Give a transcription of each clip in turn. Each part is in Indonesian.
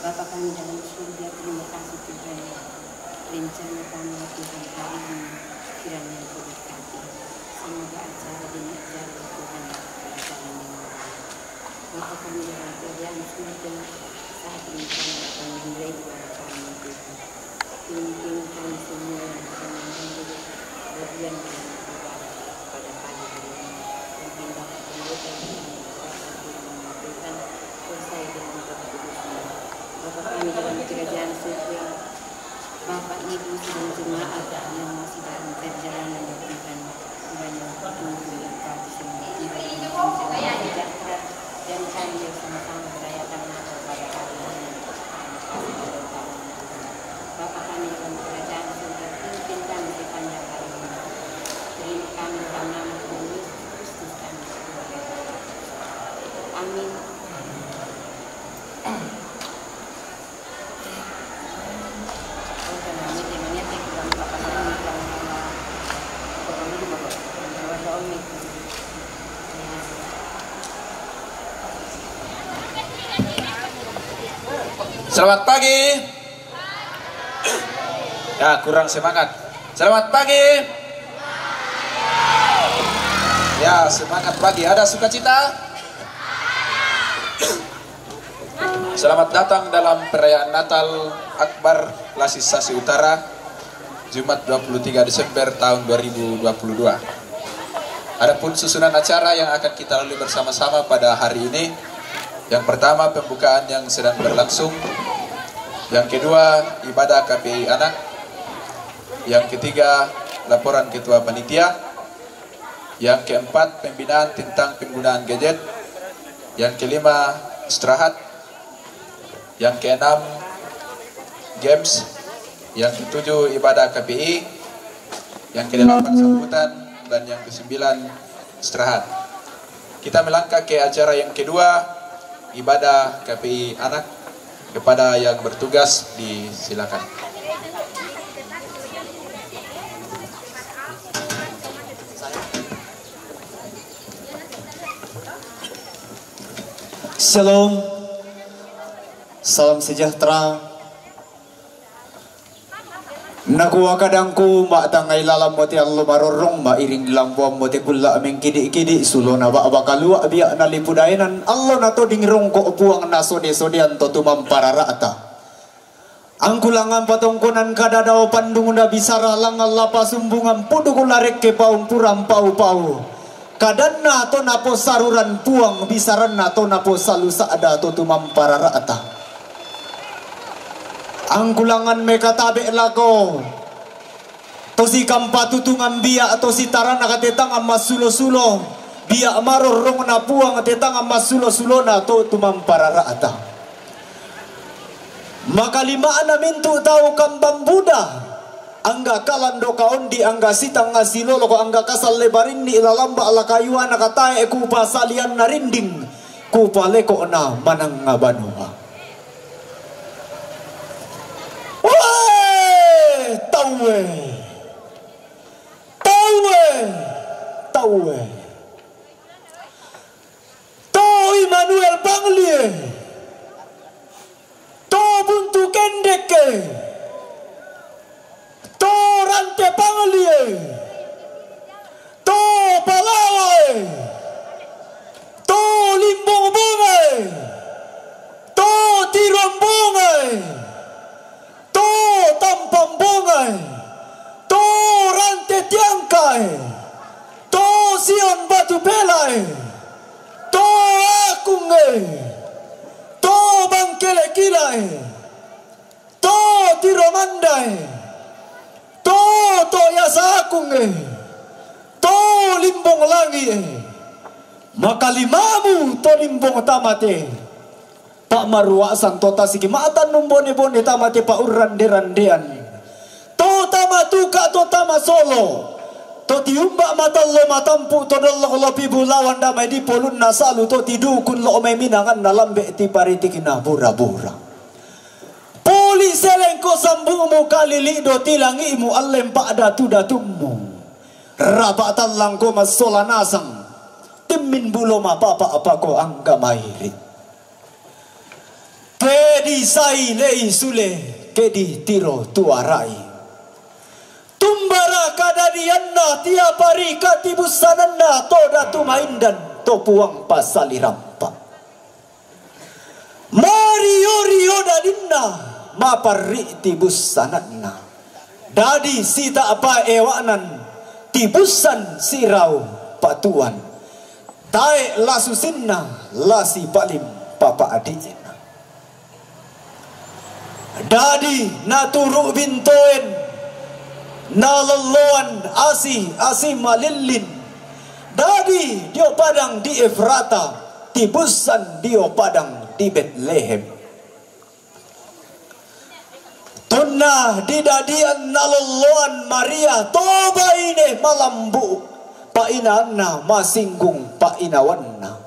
Bapa kami dalam surga, terima kasih Tuhan. Rencana kami Tuhan hari ini kiranya Kau berkati. Semoga acara demi acara Tuhan berjalan dengan baik. Bapa kami dalam kerajaan surga, saat ini kami akan menilai suara kami Tuhan. Pimpin kami semua yang akan mengambil bagian dalam ibadah pada pagi hari ini. Mungkin dapat anggota yang berkata Tuhan selesai dengan keputusan. Bapak kami dalam kerajaan surga, Bapak Ibu dan jemaat yang masih dalam perjalanan Tuhan, kiranya Tuhan memberkati semua kita dalam sejahtera dan kami bersama-sama merayakan Natal pada hari ini. Bapak kami dalam kerajaan surga, pimpin kami sepanjang hari ini. Terima kami dalam nama Tuhan Yesus Kristus kami berdoa. Amin. Selamat pagi. Ya, kurang semangat. Selamat pagi. Ya, semangat pagi. Ada sukacita? Selamat datang dalam perayaan Natal Akbar Lasisasi Utara, Jumat 23 Desember tahun 2022. Adapun susunan acara yang akan kita lalui bersama-sama pada hari ini, yang pertama pembukaan yang sedang berlangsung, yang kedua ibadah KPI anak, yang ketiga laporan ketua panitia, yang keempat pembinaan tentang penggunaan gadget, yang kelima istirahat, yang keenam games, yang ketujuh ibadah KPI, yang kedelapan sambutan, dan yang kesembilan istirahat. Kita melangkah ke acara yang kedua, ibadah KPI anak. Kepada yang bertugas disilakan. Shalom, salam sejahtera. Nakuha kadangku mak tangay lalam mo ti allo marorong mairing lambuam mo ti kulla aming kidi-kidi sulo na ba kaluwa biya na lipudayanan allo na to dingrong ko upuang na sode-sodean to tumampararata. Ang kulangan patongkonan kadadaw pandungo na bisara lang Allah pasumbungan pudo kularek ke paumpuram pau-pau. Kadan na to na po saruran puang bisaran na to na po salusa ada to tumampararata. Ang kulangan may katabi lako to si kampatutungan biya atau si taran nakatetang ang masulo-sulo biya marorong na puang tetang ang masulo-sulo na to tumampararaata. Makalimaan namin to tao kambang Buddha angga kalando kaon di angga sitang nga silolo ko angga kasal lebarin ni ilalamba ala kayuan nakatae kupa salian na rinding kupa leko na manang nga banoa. Tawe, tawe, tawe, to Immanuel Banglie, to Buntu Kendeke, to Rante Banglie, to tupelai, to akunge, to bangkele kilai, to tiromandai, to yasakunge, to limbong langi, maka limamu to limbong tamate, pak maruasan to tasiki matan numbone-bone tamate pak urrande-randean, to tamatuka to tamasolo. To tiumbak matallo matampu to dollo lopi bulawan damai di polun nasalu to tidukun lo me minangan na lambe ti pariti kina bura-bura. Poli selengko sambumu kalili do tilangi imu allem pak datu-datummu. Raba talang ko masola nasang timin bulo mapapa apa ko angga mairi. Kedi sai lei sule kedi tiro tuarai. Tumbara kadadianna tiap hari katibusananna to datu maindan to puang pasali rampa. Mario dadinna mapari tibusananna. Dadi sita apa ewanan tibusan sirau patuan. Tae lasusinna lasi palim papa adina. Dadi naturu bintoen naloloan asi malilin. Dadi dio padang di Efrata, tibusan dio padang di Bethlehem. Tunna di dadian naloloan Maria toba ini malambu painana masinggung painawanna.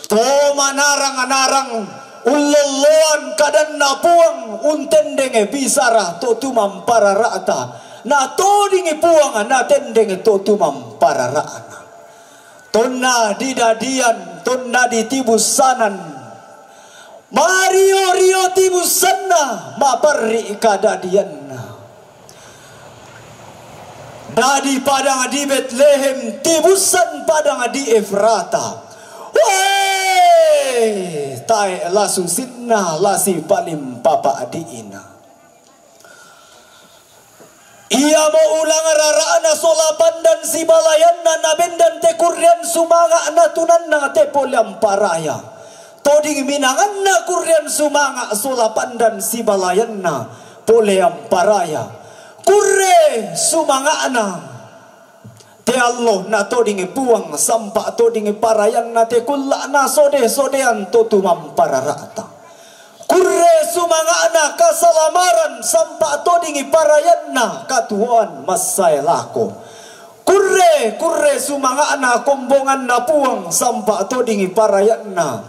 To manarang-anarang uloloan kadan na puang untendenge bisara to tumam para rata na todingi puang na tendenge to tumam para rata. Tonna di dadian tonna di tibusanan Mario rio tibusanna mapari kadadianna. Dadi padang di Bethlehem tibusan padang di Efrata. Tai lasu sinna lasi palim papa adiina. Ia mau ulang raraana solapan dan si balayan na nabendan te kuryan sumanga natunan na te polyam paraya. Toding minangan na kuryan sumanga solapan dan si balayan na polyam paraya. Kurre sumanga na te Allah na toding puang sampa toding parayan na te kulla na sode-sodean to tumam pararata. Kurre sumanga na kasalamaran sampa toding parayan na katuan masay lako. Kurre sumanga na kombongan na puang sampa toding parayan na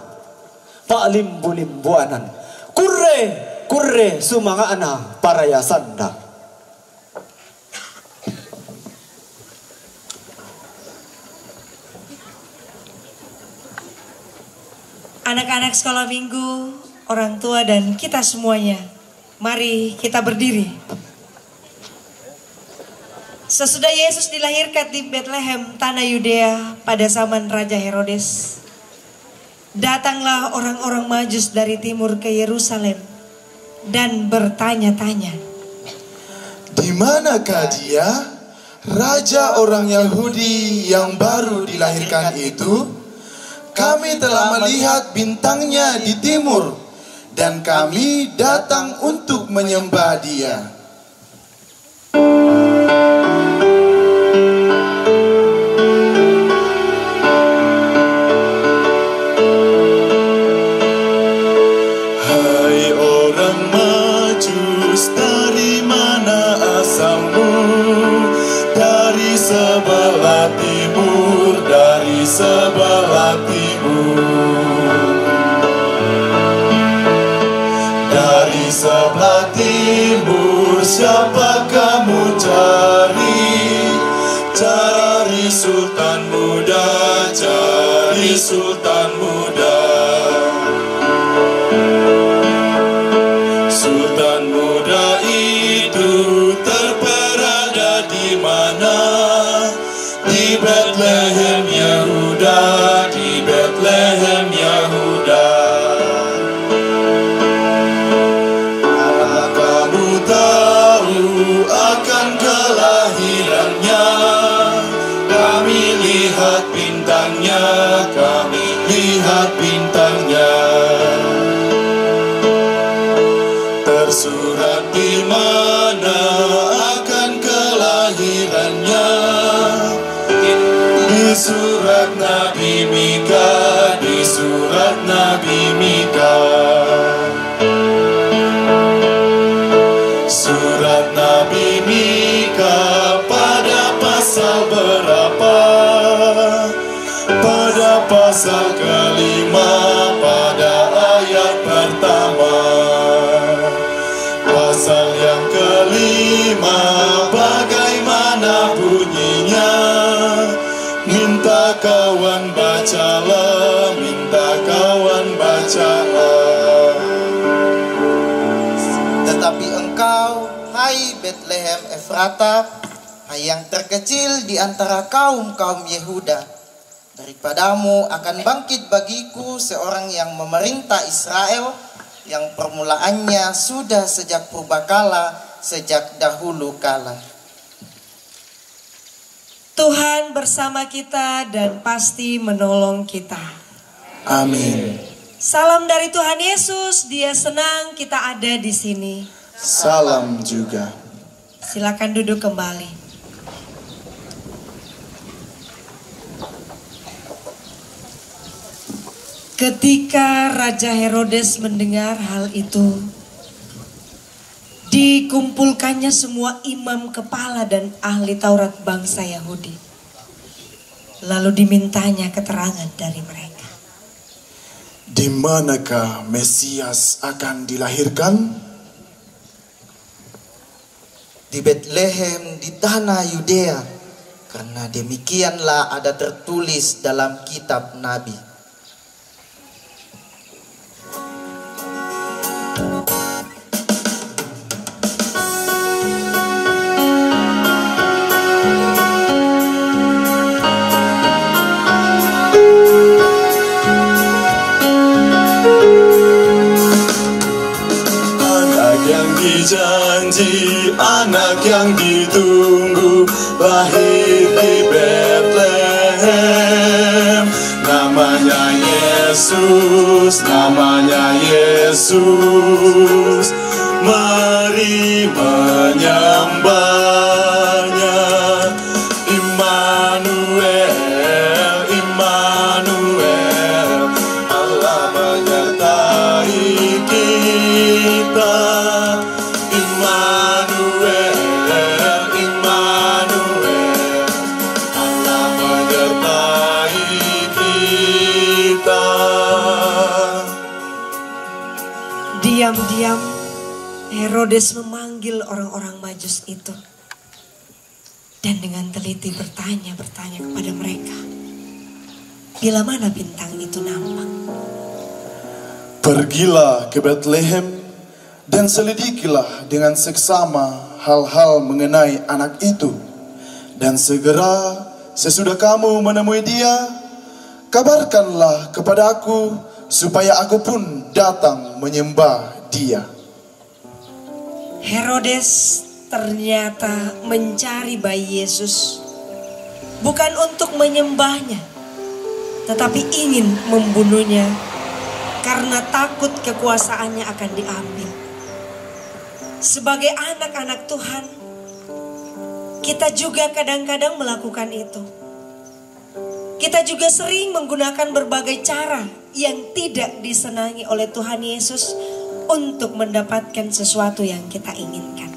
paalimbu-limbuanan. Kurre sumanga na parayasan na. Anak-anak sekolah minggu, orang tua dan kita semuanya, mari kita berdiri. Sesudah Yesus dilahirkan di Bethlehem, tanah Yudea pada zaman Raja Herodes, datanglah orang-orang Majus dari timur ke Yerusalem dan bertanya-tanya, di manakah dia, raja orang Yahudi yang baru dilahirkan itu? Kami telah melihat bintangnya di timur, dan kami datang untuk menyembah dia. Hai orang Majus, dari mana asalmu? Dari sebelah timur, dari sebelah timur. Dari sebelah timur, siapa kamu cari? Cari Sultan Muda, cari Sultan Muda. Sultan Muda itu terberada di mana? Di Bethlehem Yehuda, di Bethlehem Yehuda. Kamu tahu akan kelahirannya? di mana akan kelahirannya. Di surat Nabi Mika, di surat Nabi Mika. Surat Nabi Mika pada pasal berapa? Pada pasal kelima, pada ayat pertama. Pasal yang kelima, bagaimana bunyinya? Minta kawan bacalah, minta kawan bacalah. Tetapi engkau, hai Betlehem Efrata, hai yang terkecil di antara kaum-kaum Yehuda, daripadamu akan bangkit bagiku seorang yang memerintah Israel, yang permulaannya sudah sejak purbakala, sejak dahulu kala. Tuhan bersama kita dan pasti menolong kita. Amin. Salam dari Tuhan Yesus, Dia senang kita ada di sini. Salam juga. Silakan duduk kembali. Ketika Raja Herodes mendengar hal itu, dikumpulkannya semua imam kepala dan ahli Taurat bangsa Yahudi. Lalu dimintanya keterangan dari mereka. Di manakah Mesias akan dilahirkan? Di Betlehem di tanah Yudea, karena demikianlah ada tertulis dalam kitab Nabi. Janji anak yang ditunggu lahir di Betlehem. Namanya Yesus, namanya Yesus. Mari menyembahnya. Immanuel, Immanuel, Allah menyertai kita. Diam-diam Herodes memanggil orang-orang Majus itu dan dengan teliti bertanya kepada mereka, bila mana bintang itu nampak. Pergilah ke Betlehem dan selidikilah dengan seksama hal-hal mengenai anak itu. Dan segera sesudah kamu menemui dia, kabarkanlah kepada aku supaya aku pun datang menyembah dia. Herodes ternyata mencari bayi Yesus bukan untuk menyembahnya, tetapi ingin membunuhnya karena takut kekuasaannya akan diambil. Sebagai anak-anak Tuhan, kita juga kadang-kadang melakukan itu. Kita juga sering menggunakan berbagai cara yang tidak disenangi oleh Tuhan Yesus untuk mendapatkan sesuatu yang kita inginkan.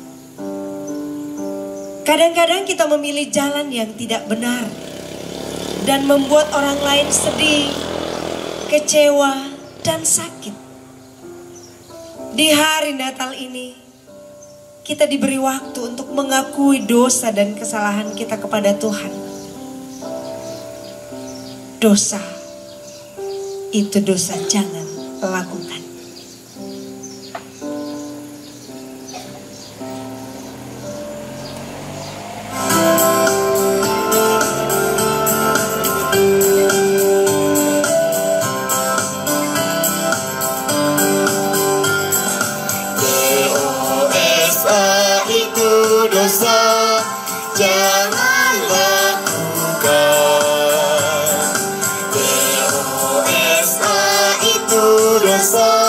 Kadang-kadang kita memilih jalan yang tidak benar dan membuat orang lain sedih, kecewa, dan sakit. Di hari Natal ini, kita diberi waktu untuk mengakui dosa dan kesalahan kita kepada Tuhan. Dosa, itu dosa, jangan lakukan. Dosa itu dosa, jangan lakukan. Dosa itu dosa,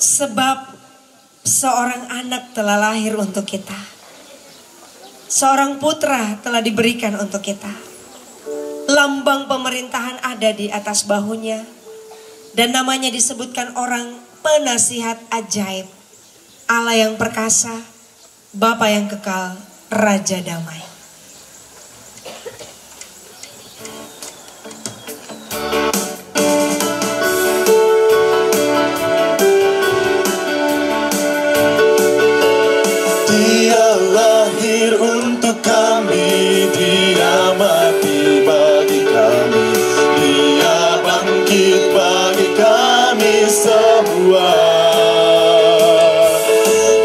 Sebab seorang anak telah lahir untuk kita. Seorang putra telah diberikan untuk kita. Lambang pemerintahan ada di atas bahunya. Dan namanya disebutkan orang penasihat ajaib. Allah yang perkasa, Bapa yang kekal, Raja damai. Dia lahir untuk kami, Dia mati bagi kami, Dia bangkit bagi kami semua.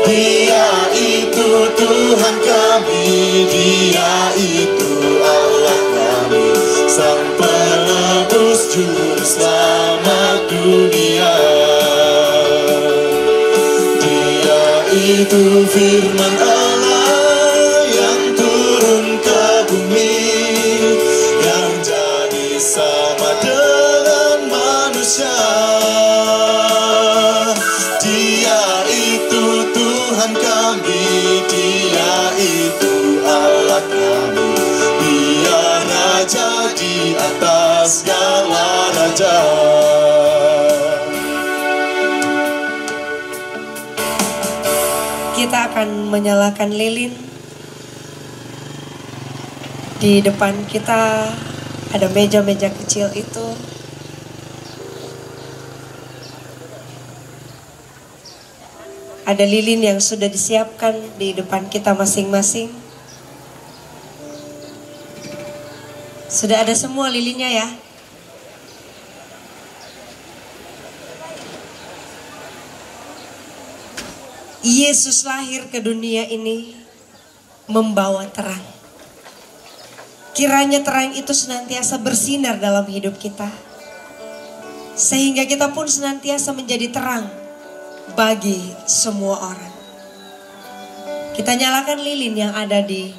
Dia itu Tuhan kami, Dia itu Allah kami, Sang Penebus Juru Selamat dunia. Itu firman Allah yang turun ke bumi, yang jadi sama dengan manusia. Dia itu Tuhan kami, Dia itu Allah kami, Dia Raja di atas segala raja. Kita akan menyalakan lilin. Di depan kita ada meja-meja kecil itu. Ada lilin yang sudah disiapkan di depan kita masing-masing. Sudah ada semua lilinnya ya. Yesus lahir ke dunia ini membawa terang. Kiranya terang itu senantiasa bersinar dalam hidup kita. Sehingga kita pun senantiasa menjadi terang bagi semua orang. Kita nyalakan lilin yang ada di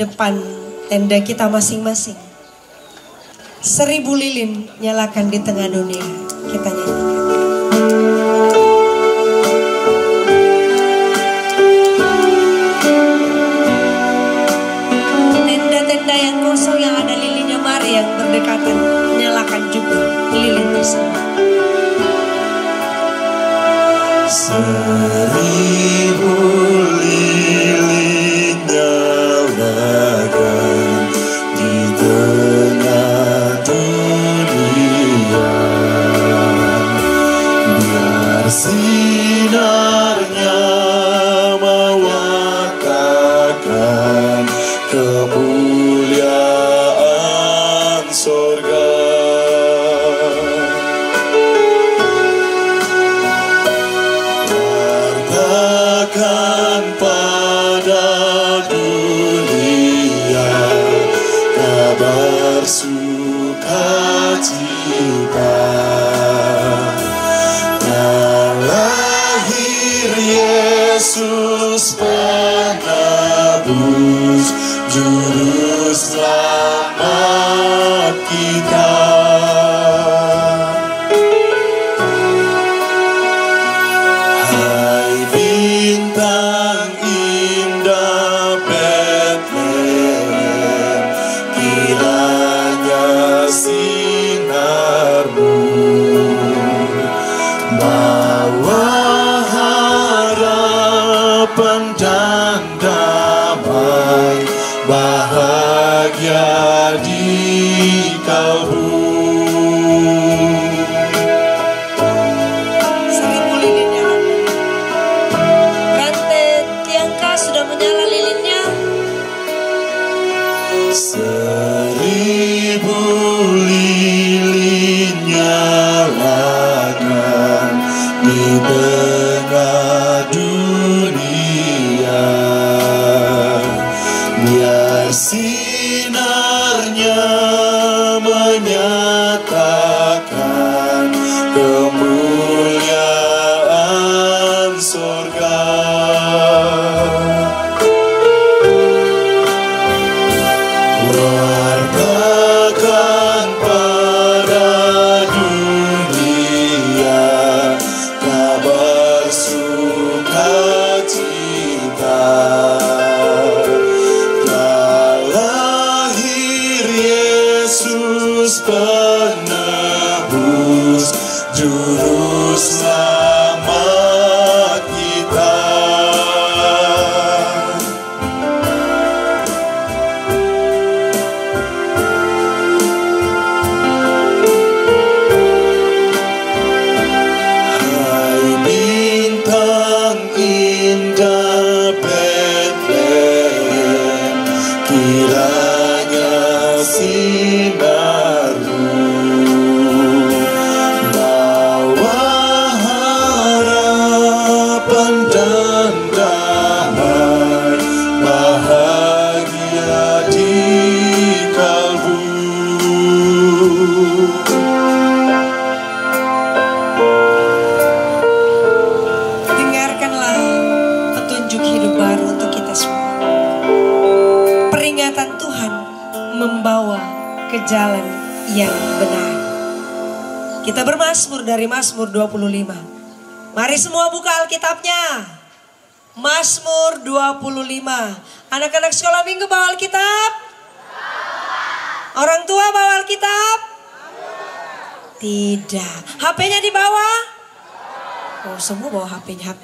depan tenda kita masing-masing. 1000 lilin nyalakan di tengah dunia. Kita nyanyikan. Yang kosong yang ada lilinnya, mari yang berdekatan nyalakan juga lilin tersebut. 1000 lilin nyalakan di tengah dunia, biar sinarnya mewartakan kemuliaan sorga. Wartakan pada dunia kabar sukacita, yang lahir Yesus Penebus Juru Selamat kita. Hai bintang indah Betlehem, kiranya sinarmu bawa harapan dan damai, bahagia di kalbu. 1000 lilin nyalakan. Rantai tiangka sudah menyala lilinnya. 1000 lilin nyalakan di tengah dunia, biar sinarnya menyatakan kemuliaan sorga. Wartakan pada dunia kabar Juru Selamat kita. Hai bintang indah Bethlehem, kiranya sinarmu bawa harapan dan damai, bahagia di kalbu. Dengarkanlah petunjuk hidup baru untuk kita semua. Peringatan Tuhan membawa ke jalan yang benar. Kita bermazmur dari Mazmur 25. Mari semua buka Alkitabnya. Mazmur 25. Anak-anak sekolah minggu bawa Alkitab? Orang tua bawa Alkitab? Tidak. HP-nya dibawa? Oh, semua bawa HP-nya.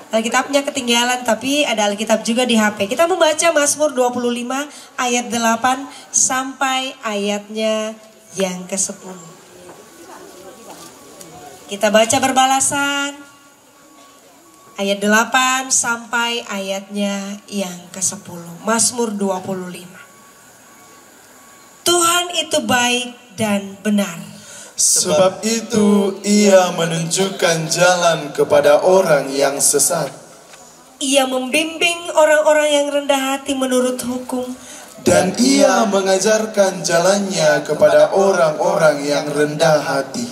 Alkitabnya ketinggalan, tapi ada Alkitab juga di HP. Kita membaca Mazmur 25 ayat 8 sampai ayatnya yang ke-10. Kita baca berbalasan. Ayat 8 sampai ayatnya yang ke-10. Mazmur 25. Tuhan itu baik dan benar. Sebab itu ia menunjukkan jalan kepada orang yang sesat, Ia membimbing orang-orang yang rendah hati menurut hukum. dan ia mengajarkan jalannya kepada orang-orang yang rendah hati.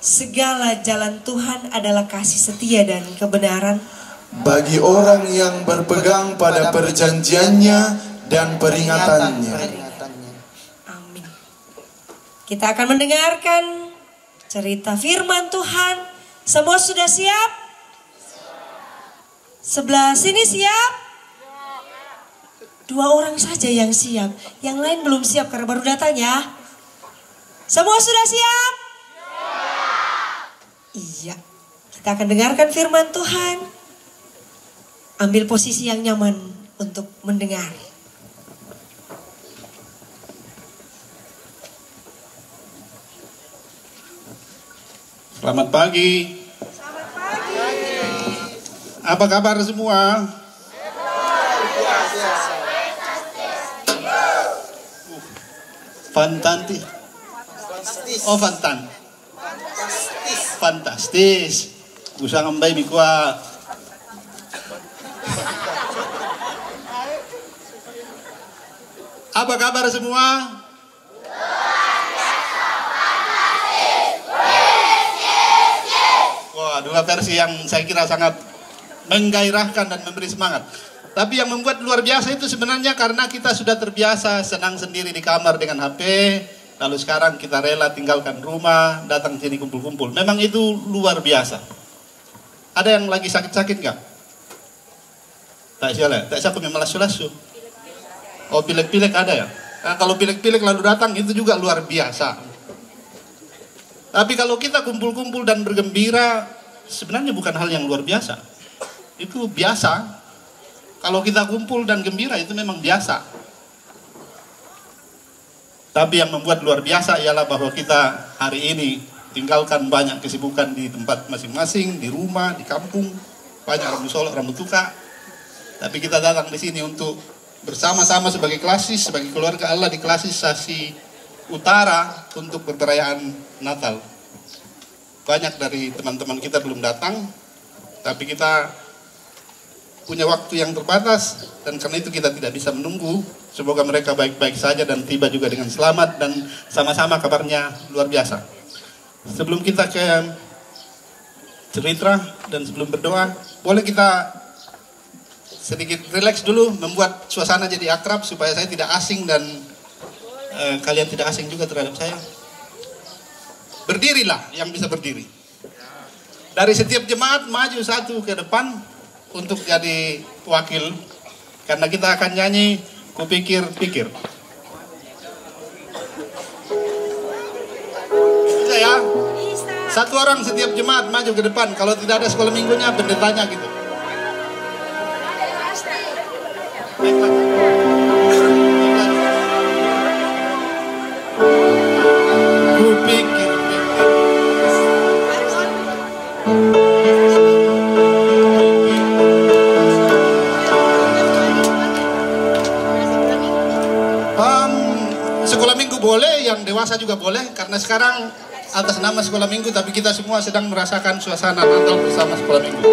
Segala jalan Tuhan adalah kasih setia dan kebenaran. Bagi orang yang berpegang pada perjanjiannya dan peringatannya. Amin. Kita akan mendengarkan cerita firman Tuhan. Semua sudah siap? Sebelah sini siap? 2 orang saja yang siap. Yang lain belum siap karena baru datang ya. Semua sudah siap? Iya. Kita akan dengarkan firman Tuhan. Ambil posisi yang nyaman untuk mendengar. Selamat pagi. Selamat pagi. Apa kabar semua? Fantastis. Oh, fantastis. Usah ngambai mikwa. Apa kabar semua? Wah, 2 versi yang saya kira sangat menggairahkan dan memberi semangat. Tapi yang membuat luar biasa itu sebenarnya karena kita sudah terbiasa senang sendiri di kamar dengan HP. Lalu sekarang kita rela tinggalkan rumah, datang sini kumpul-kumpul. Memang itu luar biasa. Ada yang lagi sakit-sakit nggak? Tak siapa, tak siapa yang malas-lasu. Oh, pilek-pilek ada ya? Nah, kalau pilek-pilek lalu datang itu juga luar biasa. Tapi kalau kita kumpul-kumpul dan bergembira, sebenarnya bukan hal yang luar biasa. Itu biasa. Kalau kita kumpul dan gembira itu memang biasa. Tapi yang membuat luar biasa ialah bahwa kita hari ini tinggalkan banyak kesibukan di tempat masing-masing, di rumah, di kampung, banyak rambut solok, rambut tuka. Tapi kita datang di sini untuk bersama-sama sebagai klasis, sebagai keluarga Allah di klasis Sasi Utara untuk perayaan Natal. Banyak dari teman-teman kita belum datang, tapi kita punya waktu yang terbatas dan karena itu kita tidak bisa menunggu. Semoga mereka baik-baik saja dan tiba juga dengan selamat dan sama-sama kabarnya luar biasa. Sebelum kita ke cerita dan sebelum berdoa, boleh kita sedikit rileks dulu, membuat suasana jadi akrab supaya saya tidak asing dan kalian tidak asing juga terhadap saya. Berdirilah yang bisa berdiri. Dari setiap jemaat maju satu ke depan untuk jadi wakil, karena kita akan nyanyi Kupikir-pikir. Bisa ya? Satu orang setiap jemaat maju ke depan. Kalau tidak ada sekolah minggunya, pendetanya gitu. Sekolah minggu boleh, yang dewasa juga boleh, karena sekarang atas nama sekolah minggu, tapi kita semua sedang merasakan suasana Natal bersama sekolah minggu.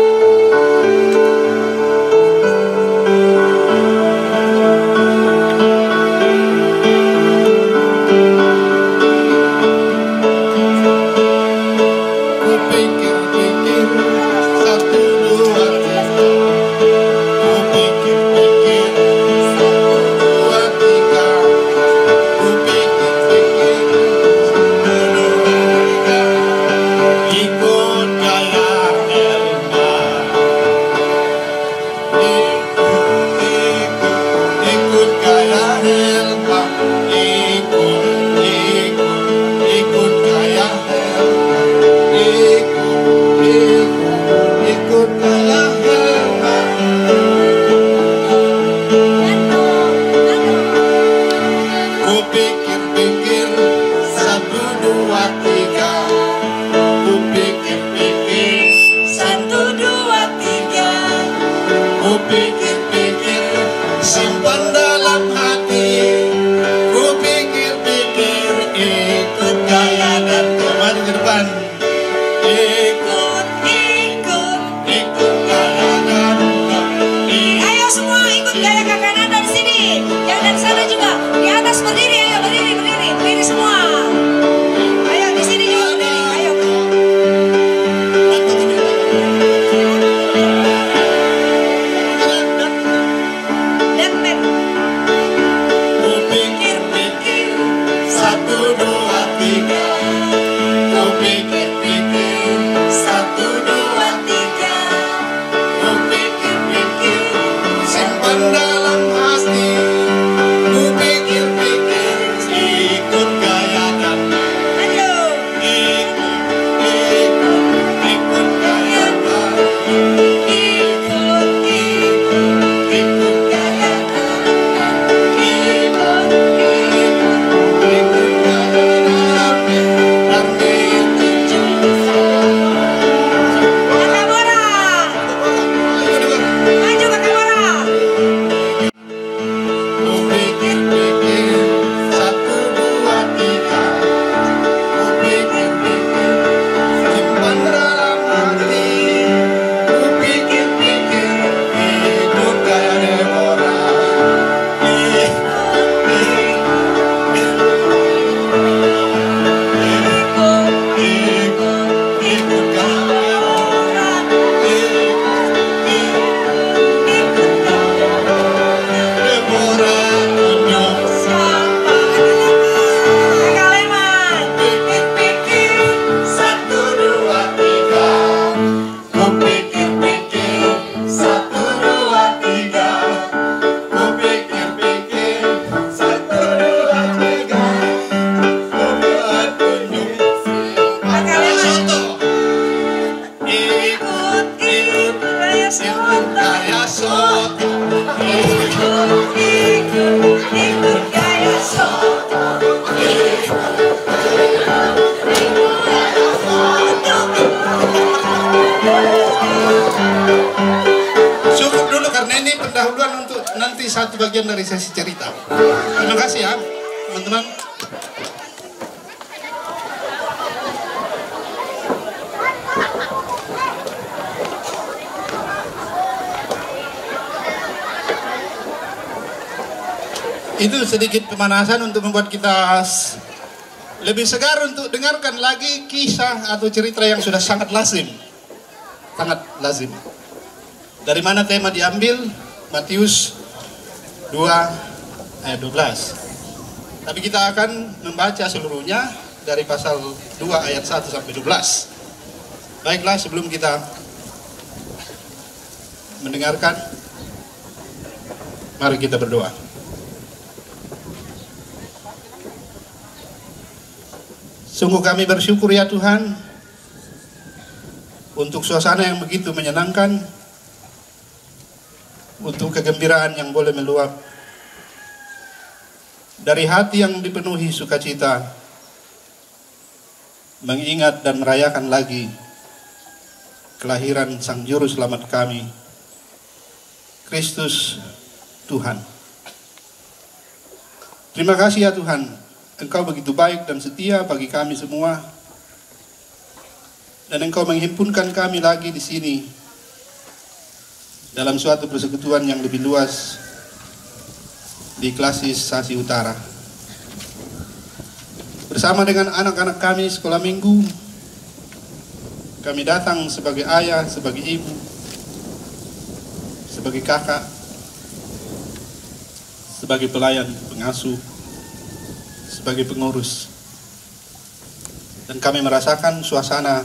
Satu bagian dari sesi cerita. Terima kasih ya, teman-teman. Itu sedikit pemanasan untuk membuat kita lebih segar untuk dengarkan lagi kisah atau cerita yang sudah sangat lazim. Sangat lazim. Dari mana tema diambil? Matius 2 ayat 12. Tapi kita akan membaca seluruhnya dari pasal 2 ayat 1 sampai 12. Baiklah, sebelum kita mendengarkan, mari kita berdoa. Sungguh kami bersyukur ya Tuhan, untuk suasana yang begitu menyenangkan, untuk kegembiraan yang boleh meluap dari hati yang dipenuhi sukacita, mengingat dan merayakan lagi kelahiran Sang Juru Selamat kami, Kristus Tuhan. Terima kasih ya Tuhan, Engkau begitu baik dan setia bagi kami semua, dan Engkau menghimpunkan kami lagi di sini dalam suatu persekutuan yang lebih luas di Klasis Sasi Utara. Bersama dengan anak-anak kami sekolah minggu, kami datang sebagai ayah, sebagai ibu, sebagai kakak, sebagai pelayan, pengasuh, sebagai pengurus. Dan kami merasakan suasana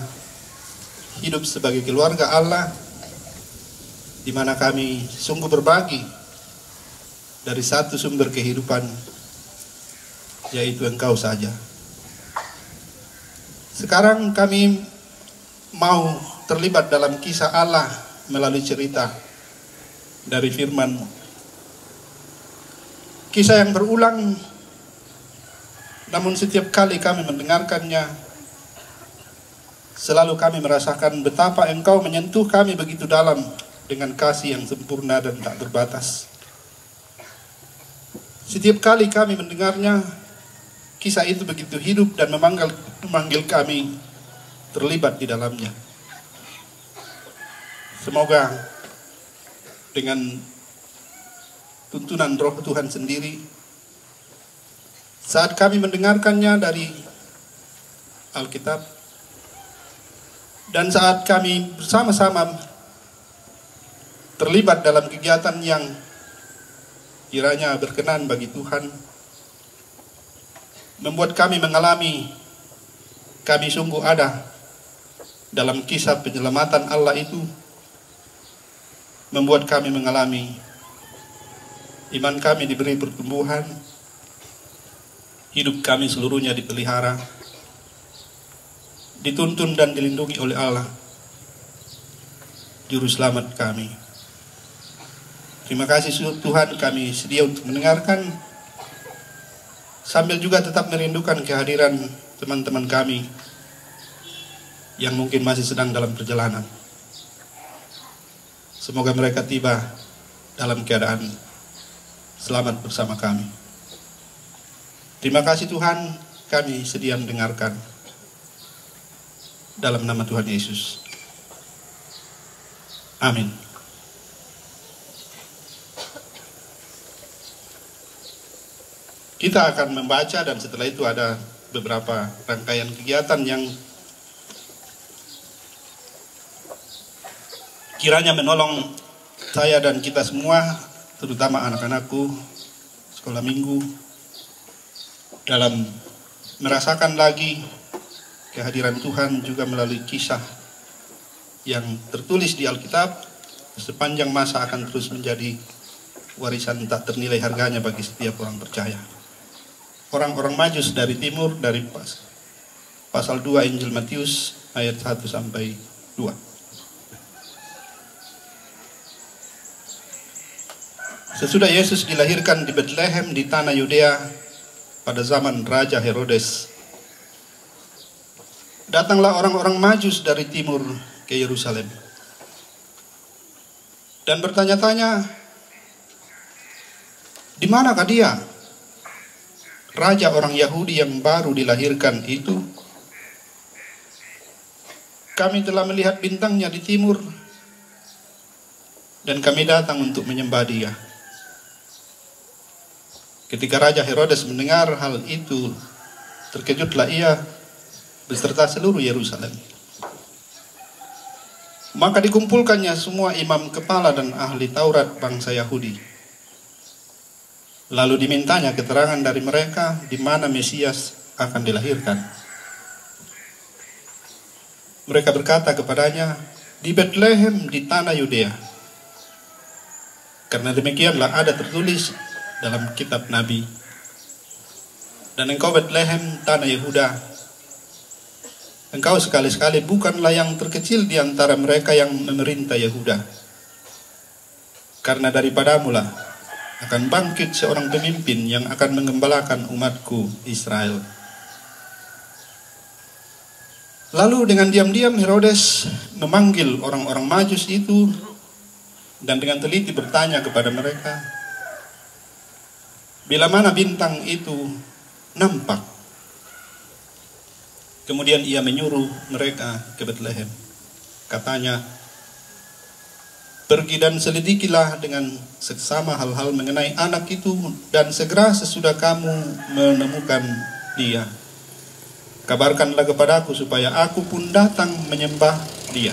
hidup sebagai keluarga Allah, di mana kami sungguh berbagi dari satu sumber kehidupan, yaitu Engkau saja. Sekarang kami mau terlibat dalam kisah Allah melalui cerita dari firman-Mu. Kisah yang berulang, namun setiap kali kami mendengarkannya, selalu kami merasakan betapa Engkau menyentuh kami begitu dalam dengan kasih yang sempurna dan tak terbatas. Setiap kali kami mendengarnya, kisah itu begitu hidup dan memanggil kami terlibat di dalamnya. Semoga dengan tuntunan Roh Tuhan sendiri, saat kami mendengarkannya dari Alkitab, dan saat kami bersama-sama terlibat dalam kegiatan yang kiranya berkenan bagi Tuhan, membuat kami mengalami kami sungguh ada dalam kisah penyelamatan Allah itu, membuat kami mengalami iman kami diberi pertumbuhan, hidup kami seluruhnya dipelihara, dituntun dan dilindungi oleh Allah, Juru Selamat kami. Terima kasih Tuhan, kami sedia untuk mendengarkan, sambil juga tetap merindukan kehadiran teman-teman kami yang mungkin masih sedang dalam perjalanan. Semoga mereka tiba dalam keadaan selamat bersama kami. Terima kasih Tuhan, kami sedia mendengarkan. Dalam nama Tuhan Yesus. Amin. Kita akan membaca dan setelah itu ada beberapa rangkaian kegiatan yang kiranya menolong saya dan kita semua, terutama anak-anakku sekolah minggu, dalam merasakan lagi kehadiran Tuhan juga melalui kisah yang tertulis di Alkitab sepanjang masa akan terus menjadi warisan tak ternilai harganya bagi setiap orang percaya. Orang-orang Majus dari timur, dari pasal 2 Injil Matius ayat 1 sampai 2. Sesudah Yesus dilahirkan di Bethlehem di tanah Yudea pada zaman Raja Herodes, datanglah orang-orang Majus dari timur ke Yerusalem dan bertanya-tanya, di manakah dia, Raja orang Yahudi yang baru dilahirkan itu? Kami telah melihat bintangnya di timur dan kami datang untuk menyembah dia. Ketika Raja Herodes mendengar hal itu, terkejutlah ia beserta seluruh Yerusalem. Maka dikumpulkannya semua imam kepala dan ahli Taurat bangsa Yahudi. Lalu dimintanya keterangan dari mereka di mana Mesias akan dilahirkan. Mereka berkata kepadanya, di Bethlehem di tanah Yudea. Karena demikianlah ada tertulis dalam kitab Nabi. Dan engkau Bethlehem tanah Yehuda, engkau sekali-sekali bukanlah yang terkecil di antara mereka yang memerintah Yehuda. Karena daripadamu lah akan bangkit seorang pemimpin yang akan mengembalakan umatku Israel. Lalu dengan diam-diam Herodes memanggil orang-orang Majus itu dan dengan teliti bertanya kepada mereka, bila mana bintang itu nampak? Kemudian ia menyuruh mereka ke Betlehem. Katanya, pergi dan selidikilah dengan seksama hal-hal mengenai anak itu, dan segera sesudah kamu menemukan dia, kabarkanlah kepadaku supaya aku pun datang menyembah dia.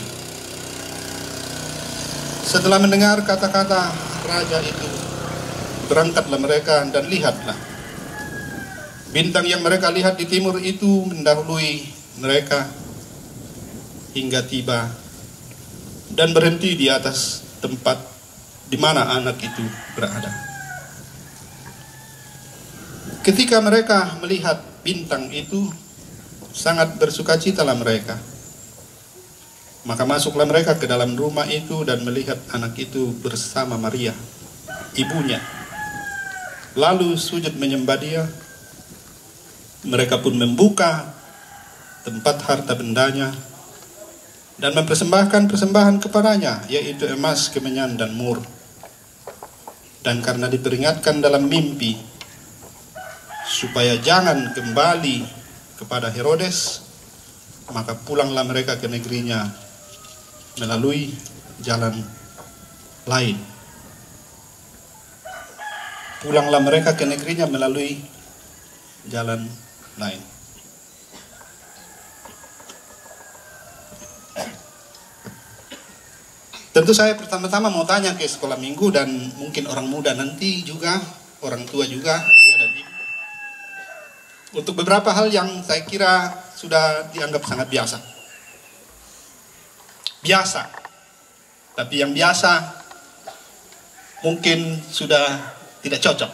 Setelah mendengar kata-kata raja itu, berangkatlah mereka dan lihatlah, bintang yang mereka lihat di timur itu mendahului mereka hingga tiba dan berhenti di atas tempat di mana anak itu berada. Ketika mereka melihat bintang itu, sangat bersukacitalah mereka. Maka masuklah mereka ke dalam rumah itu dan melihat anak itu bersama Maria, ibunya. Lalu sujud menyembah dia. Mereka pun membuka tempat harta bendanya dan mempersembahkan persembahan kepadanya, yaitu emas, kemenyan, dan mur. Dan karena diperingatkan dalam mimpi supaya jangan kembali kepada Herodes, maka pulanglah mereka ke negerinya melalui jalan lain. Pulanglah mereka ke negerinya melalui jalan lain. Tentu saya pertama-tama mau tanya ke sekolah minggu dan mungkin orang muda nanti juga, orang tua juga, ayah dan ibu, untuk beberapa hal yang saya kira sudah dianggap sangat biasa. Biasa. Tapi yang biasa mungkin sudah tidak cocok.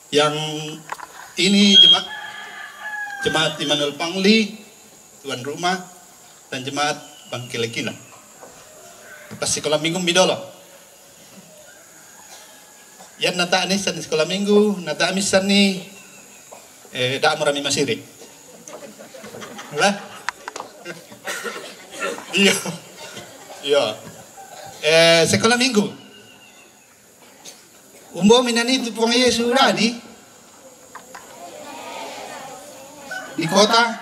Yang ini jemaat Immanuel Pangli, tuan rumah, dan jemaat Bangkelekina. Pas sekolah minggu midolo. Yan nata ni sa sekolah minggu, nata misan ni da marami masirik. Lah? Iya. Iya. Sekolah minggu. Umbo minani itu pong Yesus di kota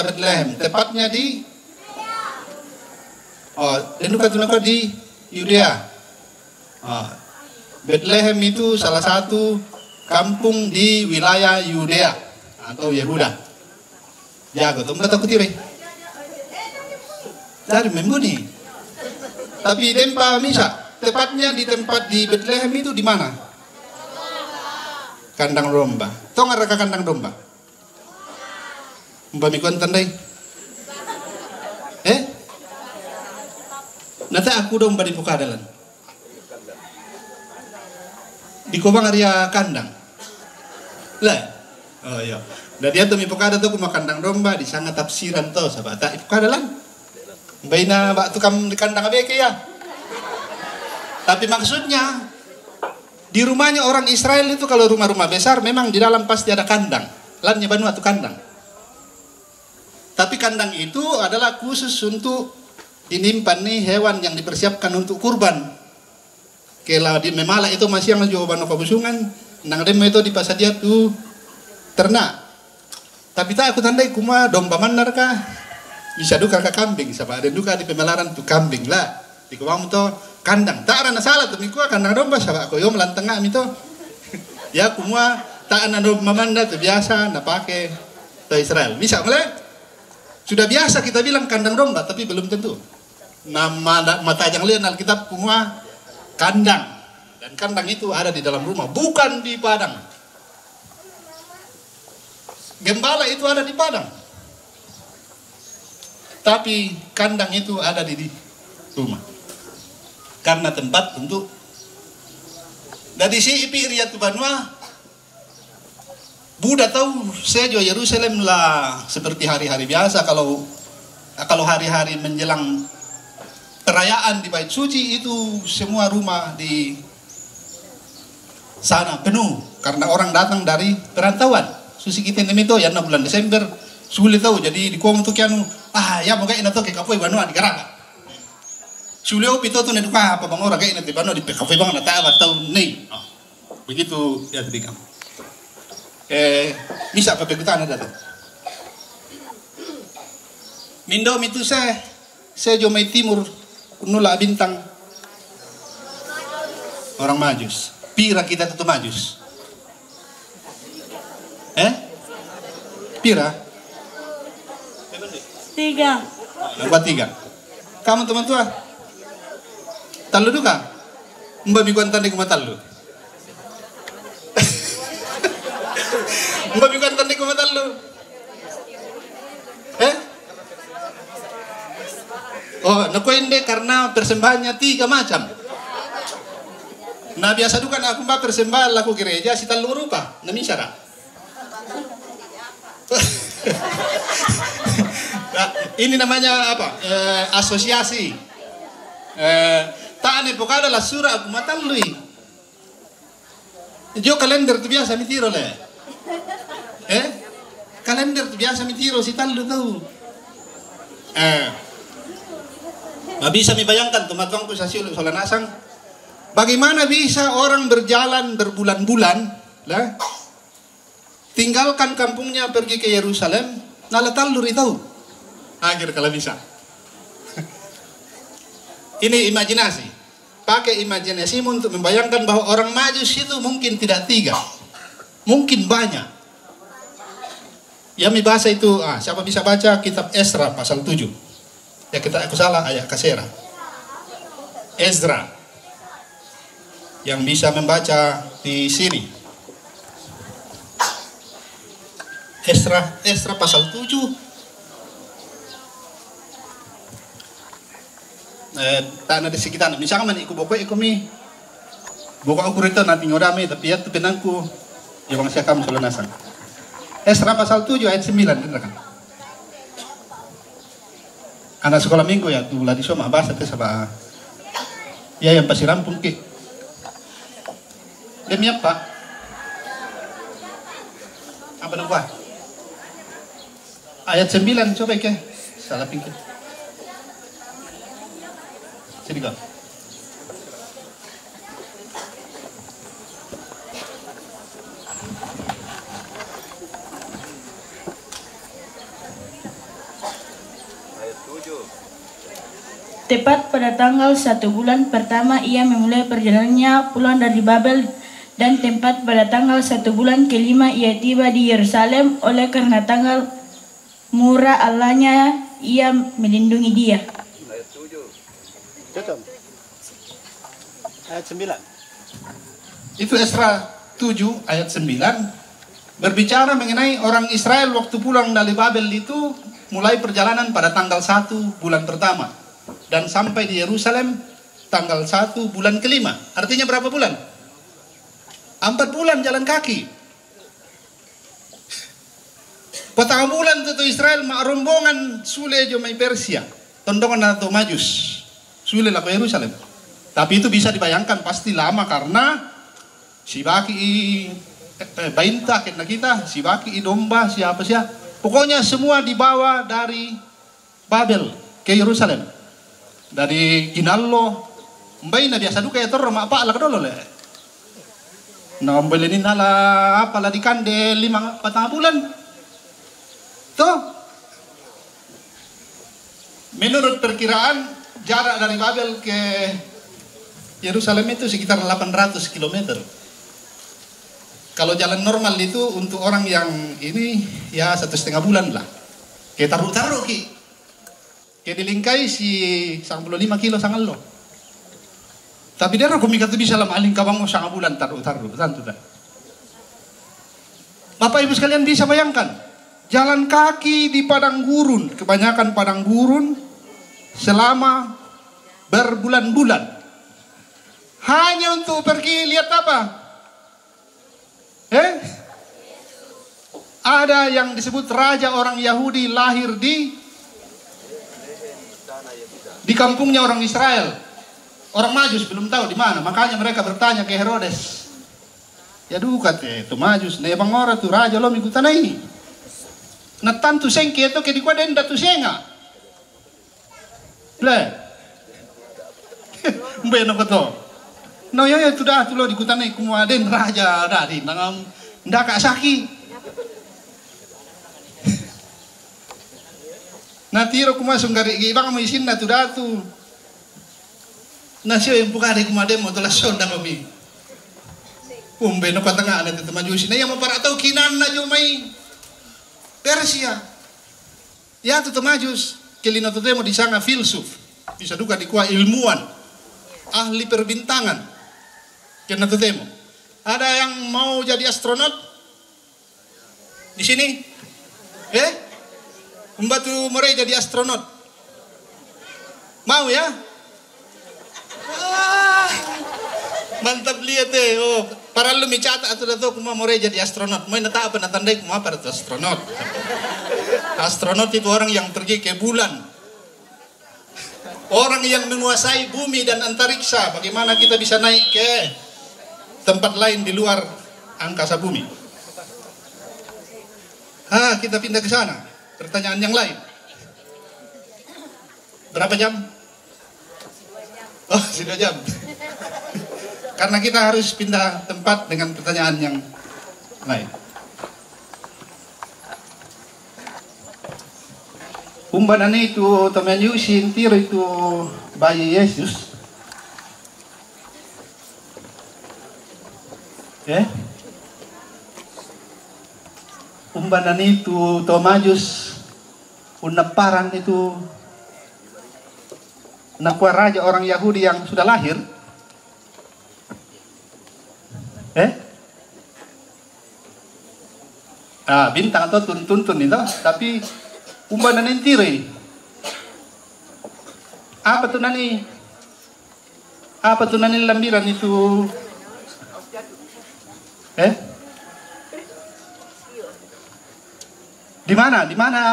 Bethlehem, tepatnya di di Yudea. Bethlehem itu salah satu kampung di wilayah Yudea atau Yehuda. Jago tuh nggak takut tiri. Dari membuni. Tapi dempa misa, tepatnya di tempat di Bethlehem itu di mana? Kandang domba. Tahu nggak reka kandang domba? Mbak Mikuan tandai. Nata aku domba di Pukadalan. Di Kobang area kandang. Lah. Oh iya. Dan dia tuh mi Pukada tuh kuma kandang domba di sana tafsiran tuh sahabat. Tak Pukadalan. Baina bak tukang di kandang abeke ya. Tapi maksudnya di rumahnya orang Israel itu kalau rumah-rumah besar memang di dalam pasti ada kandang. Lannya banu atau kandang. Tapi kandang itu adalah khusus untuk dinimpan nih hewan yang dipersiapkan untuk kurban. Kalau di memala itu masih yang jawaban kebusungan, nang dem itu di pasar dia tuh ternak. Tapi tak aku tandai kuma domba mandar kah? Bisa duka ke kambing, sama ada duka di pemelaran tuh kambing lah. Di kumam tuh kandang. Tak ada salah tuh mikua kandang domba sama aku yo melantengah itu. Ya kumua tak ada domba mandar tuh biasa nak pakai tuh Israel. Bisa mulai? Sudah biasa kita bilang kandang domba, tapi belum tentu. Nama mata yang lihat Alkitab kumua kandang, dan kandang itu ada di dalam rumah, bukan di padang. Gembala itu ada di padang, tapi kandang itu ada di rumah, karena tempat untuk Dari si ipi ria tu banua, Buddha tahu sejo Yerusalem lah seperti hari-hari biasa. Kalau hari-hari menjelang perayaan di Bait Suci itu semua rumah di sana penuh karena orang datang dari perantauan. Susi kita ini itu ya bulan Desember sulit tahu jadi di kuam tu kianu ya moga ina to ke kapoi banua di Garaga. Sulio pito tu neduka apa bang orang kayak nanti banua di kapoi bang nata tahu nih. Begitu ya tadi kamu. Bisa apa begitu ada. Mindo itu saya jomai timur nula bintang orang Majus. Pira kita tuh Majus. Pira? 3. Buat 3. Kamu teman tua? Talu duka? Mbak bikuan tanding kuma talu. Mbak bikuan tanding kuma talu. Oh, nakuin deh karena persembahannya 3 macam. Nah biasa dukan aku mbak persembahan laku gereja si talu rupa, nami syara. Nah, ini namanya apa? Asosiasi. Tak ane pokada lah surah aku matalui. Jo kalender tu biasa mitiro le. Kalender tu biasa mitiro si talu tahu. Nggak bisa dibayangkan teman-temanku sasi ulun solanasang. Bagaimana bisa orang berjalan berbulan-bulan, lah, tinggalkan kampungnya pergi ke Yerusalem, nalatal luri tahu. Akhir kalau bisa. Ini imajinasi. Pakai imajinasi untuk membayangkan bahwa orang Majus itu mungkin tidak 3, mungkin banyak. Ya mi bahasa itu, siapa bisa baca kitab Ezra pasal 7? Ya aku salah ayat kasera. Ezra. Yang bisa membaca di sini. Ezra pasal 7. Tanah di sekitar. Misalkan iku boko iku mi. Boko aku rito nanti ngodame tapi ya tu penangku. Ya bang saya kamu solonasan. Ezra pasal 7 ayat 9 kan. Anak sekolah minggu ya tu ladi soma bahasa tu sama. Ya yang pasti rampung ki. Demi apa? Apa nak buat? Ayat 9 coba ke. Salah pinggir. Sini kau. Tepat pada tanggal 1 bulan pertama ia memulai perjalanannya pulang dari Babel, dan tepat pada tanggal 1 bulan kelima ia tiba di Yerusalem. Oleh karena tanggal murah Allahnya ia melindungi dia. Ayat 7. Ayat 9. Itu Ezra 7 ayat 9 berbicara mengenai orang Israel waktu pulang dari Babel itu mulai perjalanan pada tanggal 1 bulan pertama. Dan sampai di Yerusalem tanggal 1 bulan kelima. Artinya berapa bulan? 4 bulan jalan kaki. Petang bulan itu Israel mak rombongan sule jomai Persia. Tondongan atau Majus. Sule lah ke Yerusalem. Tapi itu bisa dibayangkan pasti lama karena si baki bainta kita, si baki domba siapa. Pokoknya semua dibawa dari Babel ke Yerusalem. Dari Ginallo, mbay na biasa duka ya torro mak pak lah kedolo le. Nah mbay ini nala apa lah di kande 5-4 bulan. Tuh. Menurut perkiraan jarak dari Babel ke Yerusalem itu sekitar 800 km. Kalau jalan normal itu untuk orang yang ini ya 1,5 bulan lah. Kayak taruh-taruh ki. Kayak dilingkai si 95 kilo sangat lo. Tapi dia aku mikir tu bisa lama aling kabang mo sangat bulan taruh-taruh. Tentu tak. Bapak Ibu sekalian bisa bayangkan. Jalan kaki di padang gurun. Kebanyakan padang gurun selama berbulan-bulan. Hanya untuk pergi lihat apa? Ada yang disebut raja orang Yahudi lahir di kampungnya orang Israel. Orang Majus belum tahu di mana, makanya mereka bertanya ke Herodes. Ya duka itu Majus, ne bang ora tu raja lo mikutan ini. Na tantu sengke itu ke di kwa denda tu senga. Le. Mbeno koto. No yo tu dah tu lo di kutanai kumua den raja dari nangam ndaka saki. Na tiro kuma sunggari ibang mo isin na tu datu. Na siyo yung pukari kumade mo tola sonda kami. Umbe no katanga na tete majusi na yang maparatau kinan na jo may Persia. Ya tu majus kelina tu demo di sanga filsuf. Bisa duka di kuah ilmuwan. Ahli perbintangan. Kena tu demo. Ada yang mau jadi astronot? Di sini? Membantu mereka jadi astronot. Mau ya? Mantap lihat para lu micat atau dato kuma more jadi astronot. Mau nata apa natandai kuma apa itu astronot? Astronot itu orang yang pergi ke bulan. Orang yang menguasai bumi dan antariksa. Bagaimana kita bisa naik ke tempat lain di luar angkasa bumi? Kita pindah ke sana. Pertanyaan yang lain. Berapa jam? Oh, 2 jam. Karena kita harus pindah tempat dengan pertanyaan yang lain. Umbanan itu teman Yusin tiro itu bayi Yesus. Umbanan itu Tomajus unaparan itu nakwa raja orang Yahudi yang sudah lahir. Bintang atau tuntun itu, tapi umbanan intiri. Apa tuh nani lambiran itu? Di mana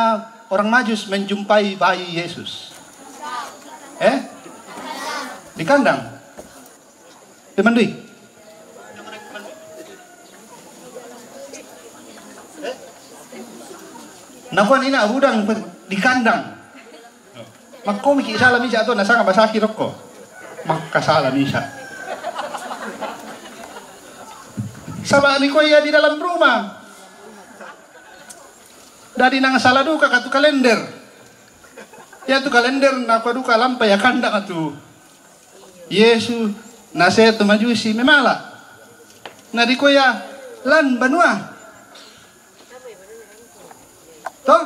orang Majus menjumpai bayi Yesus? Di kandang. Di Mandui. Nakuan ina udang di kandang. Makko miki salah misa to nasanga basaki rokko. Makka salah misa. Sama ni ko ya di dalam rumah. Dari nang salah duka katu kalender. Ya tu kalender nakwa duka lampai ya kandang atu. Yesus nase tu majusi memala. Na di ko ya lan banua. Toh,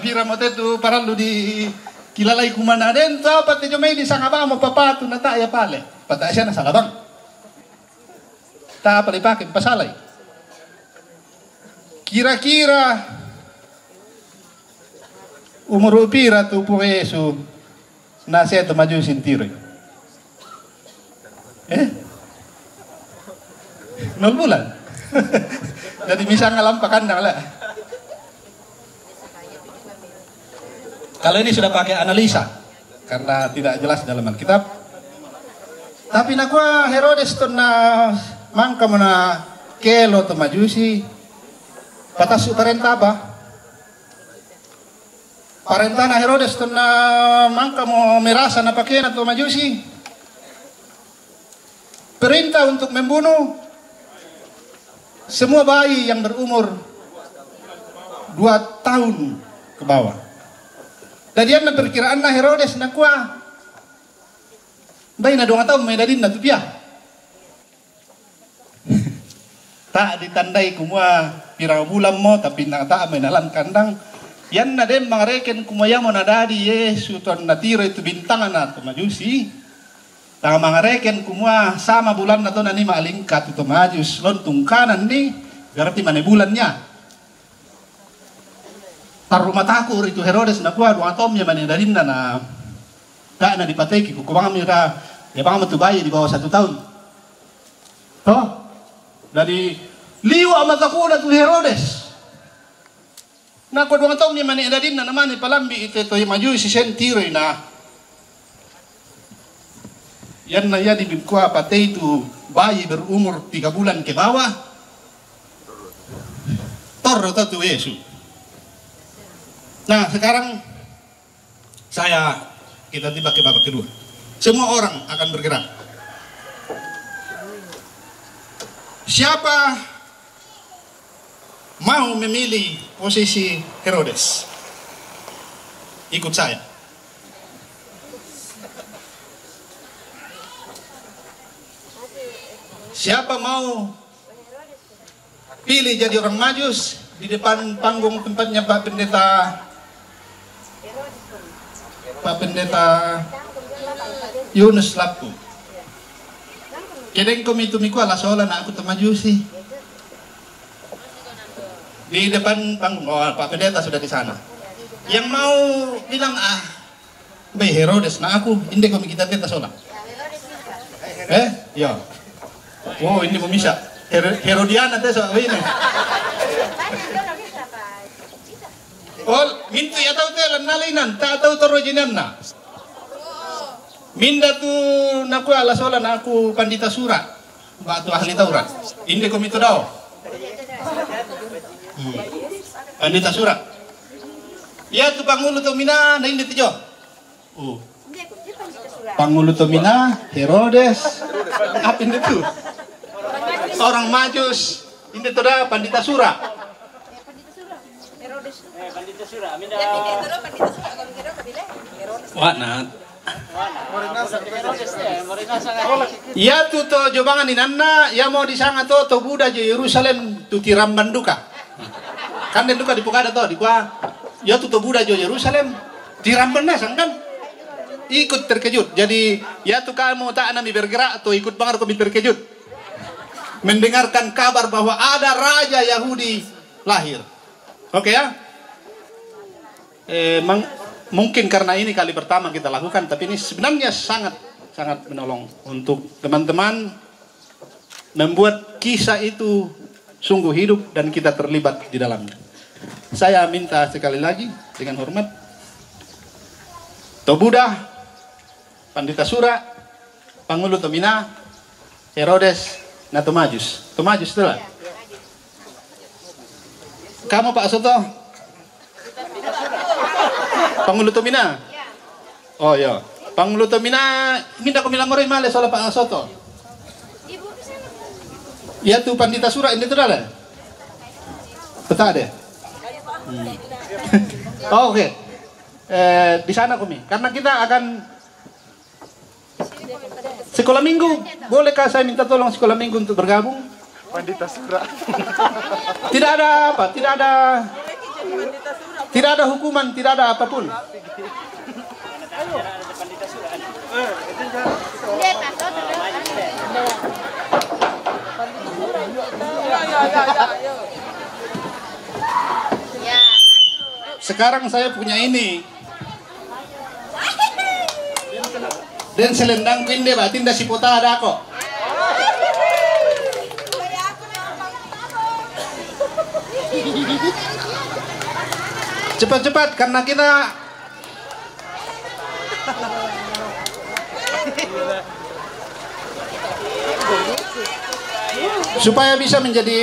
pira mo tetu para lu di kilalay kumana den to pati jomay di sangaba mo papatu na ta ya pale. Pata siya na salabang. Ta pala ipakin pasalay. Kira-kira umur pira tu po Yesu na siya to maju sintiroy. 0 bulan. Jadi misal ngalampakan na wala. Kalau ini sudah pakai analisa karena tidak jelas dalam Alkitab. Tapi nakwa Herodes to na mangka mana kelo to majusi patas parenta apa? Parenta na Herodes to na mangka mo merasa na pakai na to majusi. Perintah untuk membunuh semua bayi yang berumur 2 tahun ke bawah. Tadi na perkiraan na Herodes na kuha. Bayi na 2 tahun may dadin na tupya. Tak ditandai kumua pirang bulan mo tapi na ta may nalan kandang. Yan na din mga reken kumaya mo na dadi Yesu ton natiro itu bintangan na to majusi. Ta mga reken kumua sama bulan na to na ni maalingkat itu majus lontong kanan ni berarti mana bulan niya. Rumah takur itu Herodes na kuha 2 tahun ya mana darin na tak na dipateki kukumang mira Ya bang tu bayi di bawah 1 tahun. Toh dari liwa mata kuda tu Herodes. Nah kau 2 tahun ni mani adadin na naman palambi ito maju si sentiro na. Yan na ya di bingkwa patay itu bayi berumur 3 bulan ke bawah. Torro tu Yesus. Nah sekarang kita tiba ke babak kedua. Semua orang akan bergerak. Siapa mau memilih posisi Herodes? Ikut saya. Siapa mau pilih jadi orang Majus di depan panggung tempatnya Pak Pendeta Yunus Lapu. Kedeng komitu miku ala sola na aku temajusi. Di depan panggung, Pak Pendeta sudah di sana. Yang mau bilang Bay Herodes na aku, hindi komi kita teta sola. Ya. Oh, ini pemisah. Herodiana teh so ini. Oh, mintu ya tahu teh nalinan, tak tahu torojinan na. Minda tu naku ala sola naku pandita sura, batu ahli Taurat. Inde komito dao. Pandita sura. Ya tu Pangulo Tomina na inde tijo. Pangulo Tomina, Herodes. Apa inde tu? Orang Majus. Inde tu dah pandita sura. Pandita sura. Minda. Wah, nah. Ya tu to jobangan inanna ya mau disanga to Buddha je Yerusalem tu tiram banduka. Kan den duka di Pukada to di kwa. Ya tu to Buddha je Yerusalem tiram banduka kan. Ikut terkejut. Jadi ya tu kamu tak nami bergerak atau ikut bangar kami terkejut. Mendengarkan kabar bahwa ada raja Yahudi lahir. Oke ya? Mungkin karena ini kali pertama kita lakukan, tapi ini sebenarnya sangat menolong untuk teman-teman membuat kisah itu sungguh hidup dan kita terlibat di dalamnya. Saya minta sekali lagi dengan hormat, Tobuda, Pandita Sura, Pangulo Tomina, Herodes, na Tomajus. Tomajus itulah. Kamu Pak Soto? Pangulo Tomina. Oh ya, Pangulo Tomina minta kami lamorin male soal Pak Soto. Ya tu Pandita Sura ini tu dah. Betul ada. Oh, oke. Di sana kami. Karena kita akan sekolah minggu. Bolehkah saya minta tolong sekolah minggu untuk bergabung? Pandita Sura. Tidak ada apa, tidak ada hukuman, tidak ada apapun. Sekarang saya punya ini. Dan selendang kinde batin da sipota ada kok. Cepat-cepat karena kita supaya bisa menjadi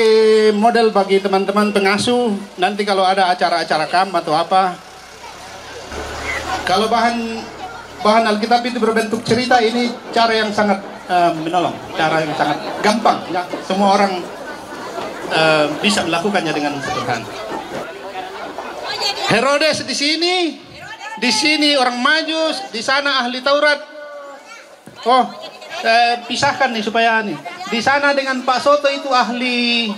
model bagi teman-teman pengasuh nanti kalau ada acara-acara kamp atau apa. Kalau bahan Alkitab itu berbentuk cerita, ini cara yang sangat menolong, cara yang sangat gampang ya. Semua orang bisa melakukannya dengan sederhana. Herodes di sini orang Majus, di sana ahli Taurat. Oh, pisahkan nih supaya nih. Di sana dengan Pak Soto itu ahli,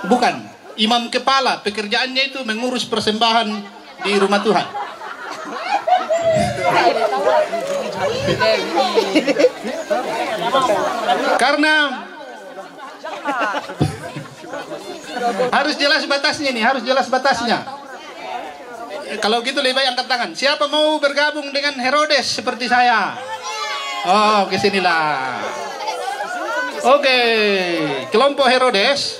bukan, imam kepala, pekerjaannya itu mengurus persembahan di rumah Tuhan. Karena harus jelas batasnya nih, harus jelas batasnya. Kalau gitu lebih baik angkat tangan. Siapa mau bergabung dengan Herodes seperti saya? Oh, kesinilah. Oke, kelompok Herodes.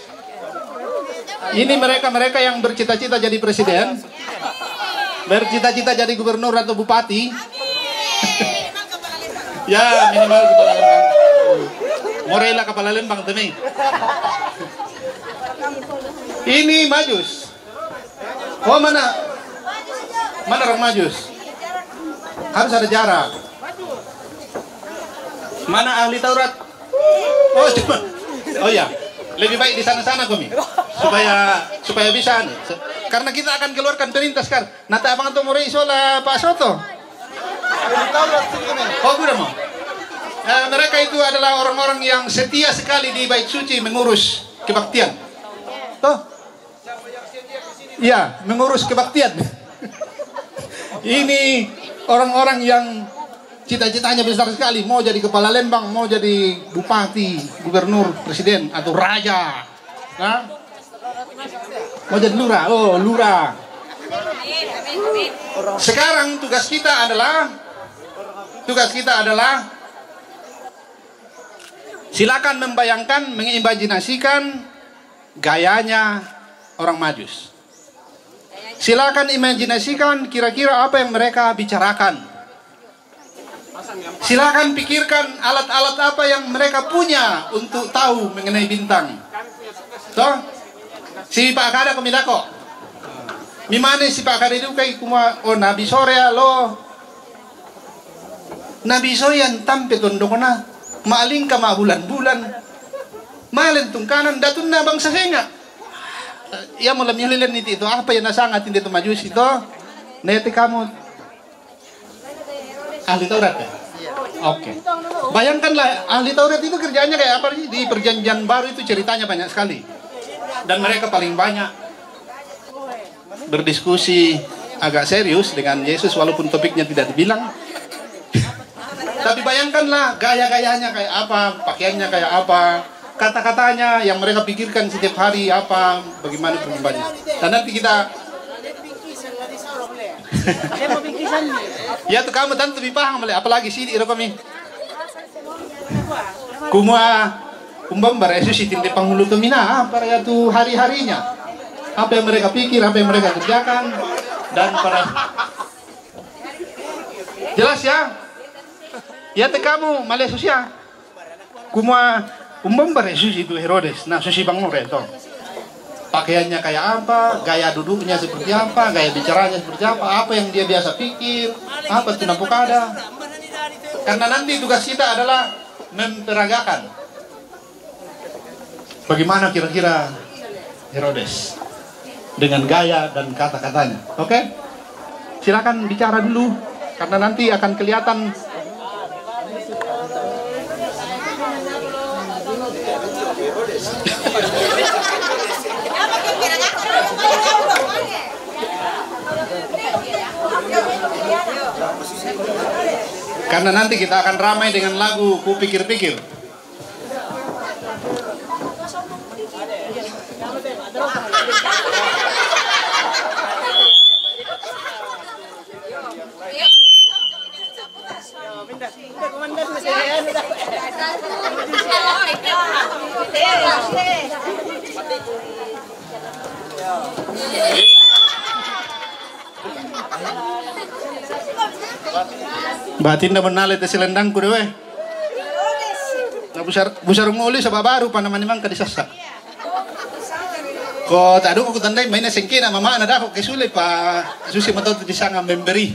Ini mereka-mereka yang bercita-cita jadi presiden, bercita-cita jadi gubernur atau bupati. Ya, minimal kepala lembang. Morela kepala lembang temi. Ini Majus. Oh, mana orang Majus? Harus ada jarak. Mana ahli Taurat? Oh, cuma. Oh ya, lebih baik di sana-sana kami. Supaya bisa nih. Karena kita akan keluarkan perintah sekarang. Nata abang atau murai isola Pak Soto. Oh, udah mau. Mereka itu adalah orang-orang yang setia sekali di bait suci mengurus kebaktian. Toh? Ya, mengurus kebaktian. Ini orang-orang yang cita-citanya besar sekali, mau jadi kepala lembang, mau jadi bupati, gubernur, presiden atau raja. Nah? Mau jadi lurah. Oh, lurah. Sekarang tugas kita adalah silakan membayangkan, mengimajinasikan gayanya orang Majus. Silakan imajinasikan kira-kira apa yang mereka bicarakan. Silakan pikirkan alat-alat apa yang mereka punya untuk tahu mengenai bintang. Toh, si Pak Kada komidako. Mimane si Pak Kada itu kayak kuma nabi sore lo. Nabi soyan tampe tondokona, maaling ka bulan-bulan. Malentung kanan datun na bangsa senga. Ya mulai mililan itu apa yang nasangat hindi itu Majus itu. Nete kamu ahli Taurat ya? Oke. Bayangkanlah ahli Taurat itu kerjaannya kayak apa sih? Di perjanjian baru itu ceritanya banyak sekali. Dan mereka paling banyak berdiskusi agak serius dengan Yesus walaupun topiknya tidak dibilang. Tapi bayangkanlah gaya-gayanya kayak apa, pakaiannya kayak apa, kata-katanya yang mereka pikirkan setiap hari apa, bagaimana perkembangannya. Dan nanti kita ya tuh kamu tentu lebih paham, apalagi sih di kami. Kumbang Yesus itu di penghulu tumina para ya tuh hari-harinya. Apa yang mereka pikir, apa yang mereka kerjakan, dan para jelas ya. Ya tuh kamu Yesus ya. Kumbang Yesus itu Herodes. Nah, susi bang Loreto. Pakaiannya kayak apa, gaya duduknya seperti apa, gaya bicaranya seperti apa yang dia biasa pikir, apa tinapuk ada. Karena nanti tugas kita adalah memperagakan bagaimana kira-kira Herodes dengan gaya dan kata-katanya. Oke? Silakan bicara dulu karena nanti akan kelihatan. Karena nanti kita akan ramai dengan lagu Ku Pikir-Pikir. Batin na menalit si lendang ku dewe. Na busar nguli sa babaru pa naman imang kadisasak. Ko tado ko tandai may na sengkina mama na dako kesule pa susi matot di sanga memberi.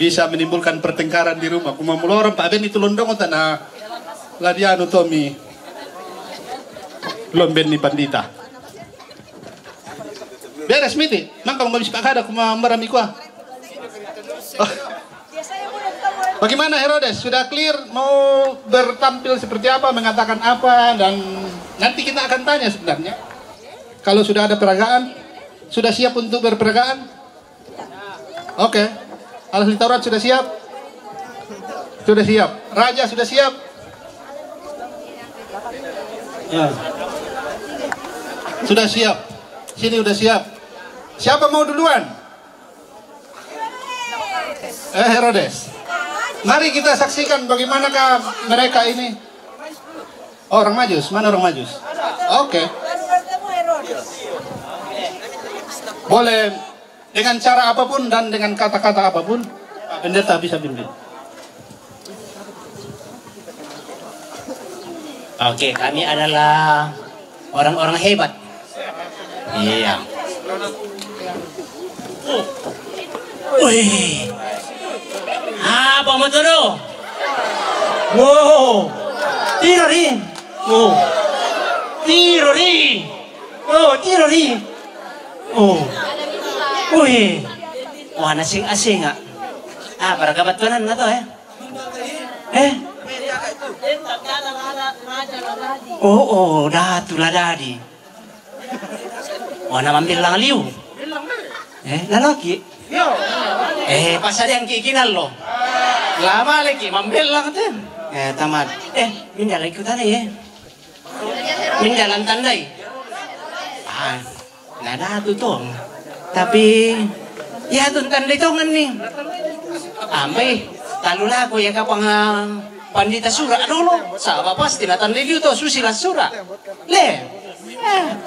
Bisa menimbulkan pertengkaran di rumah. Kumamulorong pa ben itu londong ta na ladiano Tommy. Lomben ni pandita. Beres miti, mangkang mabis pakada kumamarami ko. Bagaimana Herodes? Sudah clear mau bertampil seperti apa, mengatakan apa, dan nanti kita akan tanya sebenarnya. Kalau sudah ada peragaan, sudah siap untuk berperagaan? Oke. Ahli Taurat sudah siap? Sudah siap. Raja sudah siap? Ya. Sudah siap. Sini udah siap. Siapa mau duluan? Herodes. Mari kita saksikan bagaimanakah mereka ini. Oh, orang Majus, mana orang Majus? Oke. Boleh dengan cara apapun dan dengan kata-kata apapun, Pak Pendeta bisa pimpin. Oke, kami adalah orang-orang hebat. Iya. Wih. Apa mo to do? Wow. Tiro rin. Oh. Tiro rin. Oh, tiro rin. Oh. Wih. Wah, nasing-asing ah. Para kabatunan na to Oh, Datu Ladadi. Wah, namambil lang liu. Lalaki. Pasal yang kikinal lo. Lama lagi, mambil lang din. Tamad. Mindal ikutan Mindalan tandai. Datu to. Tapi, ya tuh tandai to nih. Ambil, talula ko ya kapang pandita sura dulu. Sama pasti natandai to susila sura.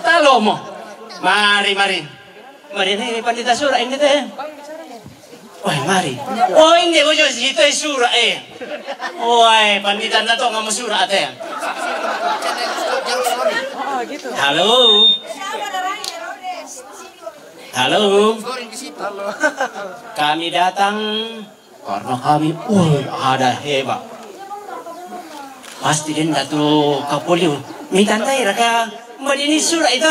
Talo mo. Mari. Mari nih pandita sura ini teh. Wah, mari. Oh, ini ko just itu sura Wah, pandita na to nga sura teh. Halo. Halo. Kami datang karena kami ada hebat. Pasti din Datu Kapolyo. Minta tayo raka madini sura itu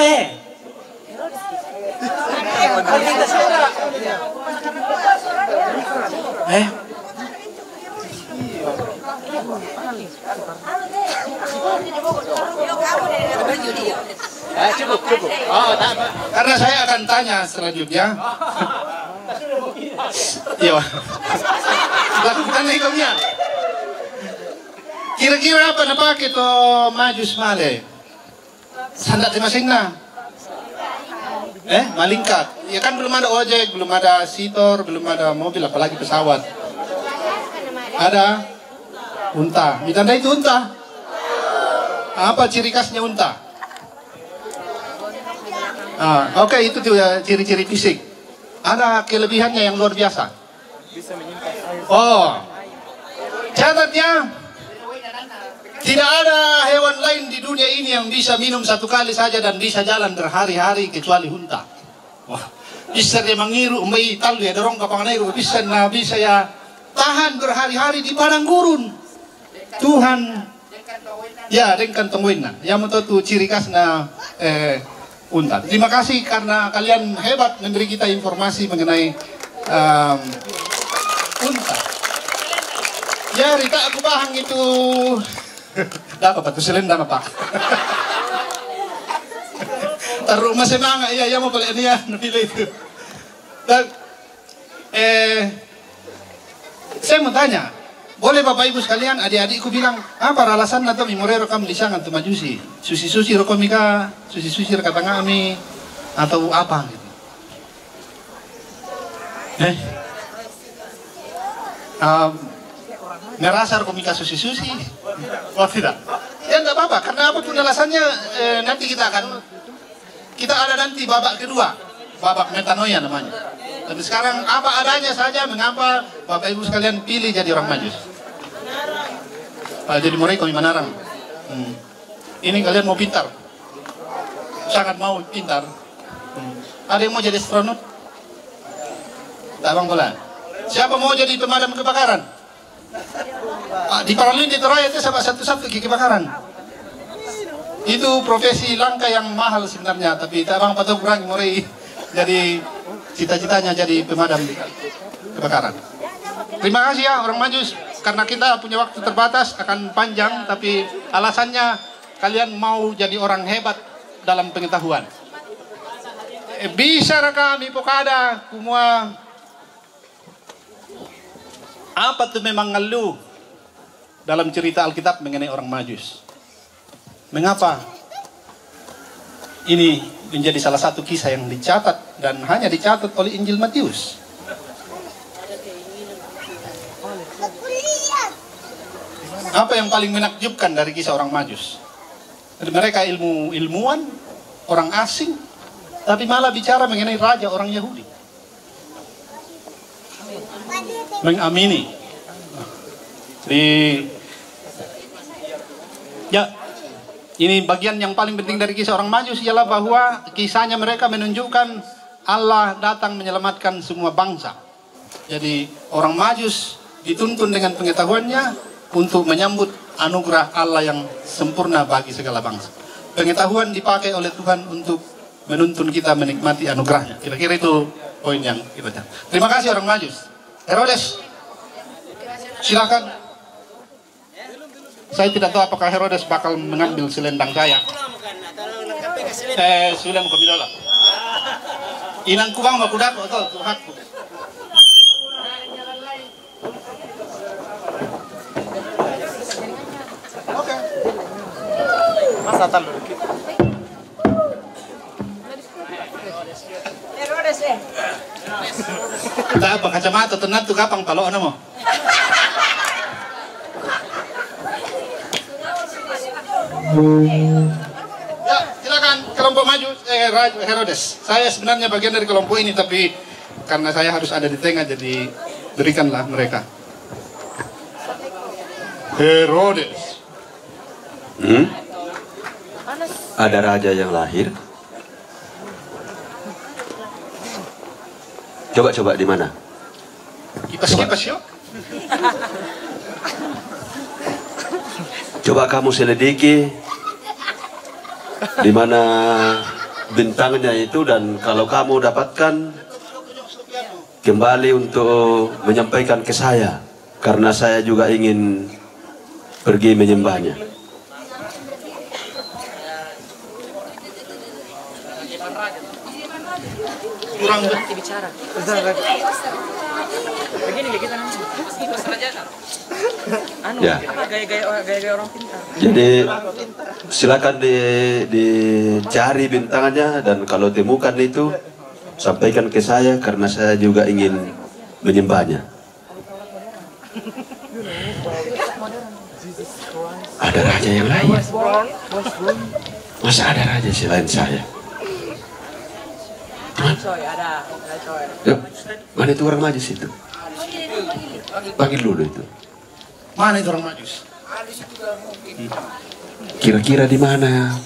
Cukup. Oh, karena saya akan tanya selanjutnya. Iya, lakukan ikutnya. Kira-kira apa napakai to Majus male? Sandat masing na. Malingkat. Ya kan belum ada ojek, belum ada sitor, belum ada mobil, apalagi pesawat. Ada unta. Ditanda itu unta. Apa ciri khasnya unta? Oke, itu tuh ya ciri-ciri fisik. Ada kelebihannya yang luar biasa. Oh, catatnya tidak ada hewan lain di dunia ini yang bisa minum satu kali saja dan bisa jalan berhari-hari kecuali unta. Wah, bisa dia mengiru, umbai talu ya dorong kapang nairu, bisa ya tahan berhari-hari di padang gurun. Tuhan, ya dengan tongwena. Yang itu ciri khasnya unta. Terima kasih karena kalian hebat memberi kita informasi mengenai unta. Ya, Rita aku bahang itu. Dapat batu selendang apa? Taruh masih manga ya mau balik dia nilai itu. Dan saya mau tanya, boleh Bapak Ibu sekalian, adik-adikku bilang apa alasan atau mimorero kamu disangan tu majusi, susi rokomika, susi rekata kami atau apa gitu. Ngerasa komika susi. Oh tidak. Ya enggak apa-apa, karena apapun alasannya nanti kita ada nanti babak kedua, babak metanoia namanya. Tapi sekarang apa adanya saja, mengapa Bapak Ibu sekalian pilih jadi orang Majus? Jadi mereka Manarang. Ini kalian mau pintar, sangat mau pintar. Ada yang mau jadi astronot? Tak bang bola. Siapa mau jadi pemadam kebakaran? Di Paralin di Toraya itu sampai satu-satu kebakaran. Itu profesi langka yang mahal sebenarnya, tapi tabang patut kurang mulai jadi cita-citanya jadi pemadam kebakaran. Terima kasih ya orang Majus, karena kita punya waktu terbatas akan panjang, tapi alasannya kalian mau jadi orang hebat dalam pengetahuan. Bisa kami pokada semua. Apa tuh memang ngeluh dalam cerita Alkitab mengenai orang Majus? Mengapa ini menjadi salah satu kisah yang dicatat dan hanya dicatat oleh Injil Matius? Apa yang paling menakjubkan dari kisah orang Majus? Mereka ilmuwan, orang asing, tapi malah bicara mengenai raja orang Yahudi. Mengamini. Ya, ini bagian yang paling penting dari kisah orang Majus ialah bahwa kisahnya mereka menunjukkan Allah datang menyelamatkan semua bangsa. Jadi orang Majus dituntun dengan pengetahuannya untuk menyambut anugerah Allah yang sempurna bagi segala bangsa. Pengetahuan dipakai oleh Tuhan untuk menuntun kita menikmati anugerahnya. Kira-kira itu poin yang kita cari. Terima kasih orang Majus. Herodes, silakan. Saya tidak tahu apakah Herodes bakal mengambil selendang saya. Sudah mau kamidola. Inang kubang makudak atau tuhatku. Oke. Masa talu dikit. Herodes Kita apa kacamata tenat tu kapang palo ano mo? Ya, silakan kelompok maju Herodes. Saya sebenarnya bagian dari kelompok ini, tapi karena saya harus ada di tengah, jadi berikanlah mereka. Herodes. Ada raja yang lahir. Coba di mana? Kipas yuk. Coba kamu selidiki di mana bintangnya itu, dan kalau kamu dapatkan kembali untuk menyampaikan ke saya, karena saya juga ingin pergi menyembahnya. Kurang berhenti bicara. Begini kita nanti. Ya. Gaya-gaya orang pintar. Jadi silakan dicari bintangnya, dan kalau temukan itu sampaikan ke saya, karena saya juga ingin menyembahnya. Ada raja yang lain. Masa ada raja selain saya? Yuk, mana itu orang Majus itu? Panggil dulu itu. Mana itu orang Majus? Kira-kira di mana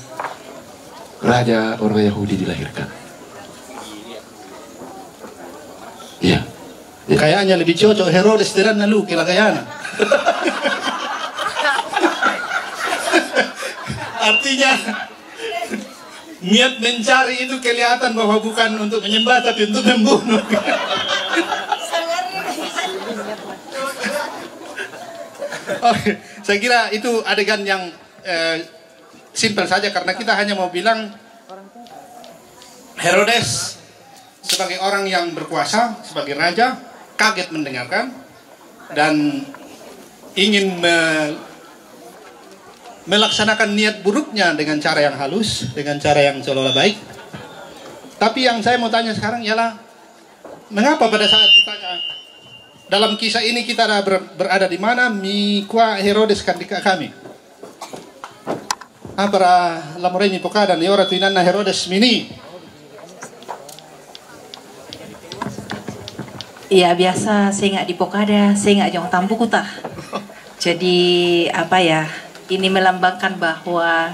raja orang Yahudi dilahirkan? Iya. Ya. Kayaknya lebih cocok Herodes dan lu kira kayaknya. Artinya niat mencari itu kelihatan bahwa bukan untuk menyembah tapi untuk membunuh. Oke, saya kira itu adegan yang simpel saja, karena kita hanya mau bilang Herodes sebagai orang yang berkuasa, sebagai raja, kaget mendengarkan dan ingin melaksanakan niat buruknya dengan cara yang halus, dengan cara yang seolah-olah baik. Tapi yang saya mau tanya sekarang ialah, mengapa pada saat ditanya dalam kisah ini kita berada di mana? Mikwa Herodes kandika kami. Para lamoreni pokada ni ora tuinana Herodes mini. Iya, biasa saya nggak di pokada, saya nggak jong tampu kutah. Jadi apa ya? Ini melambangkan bahwa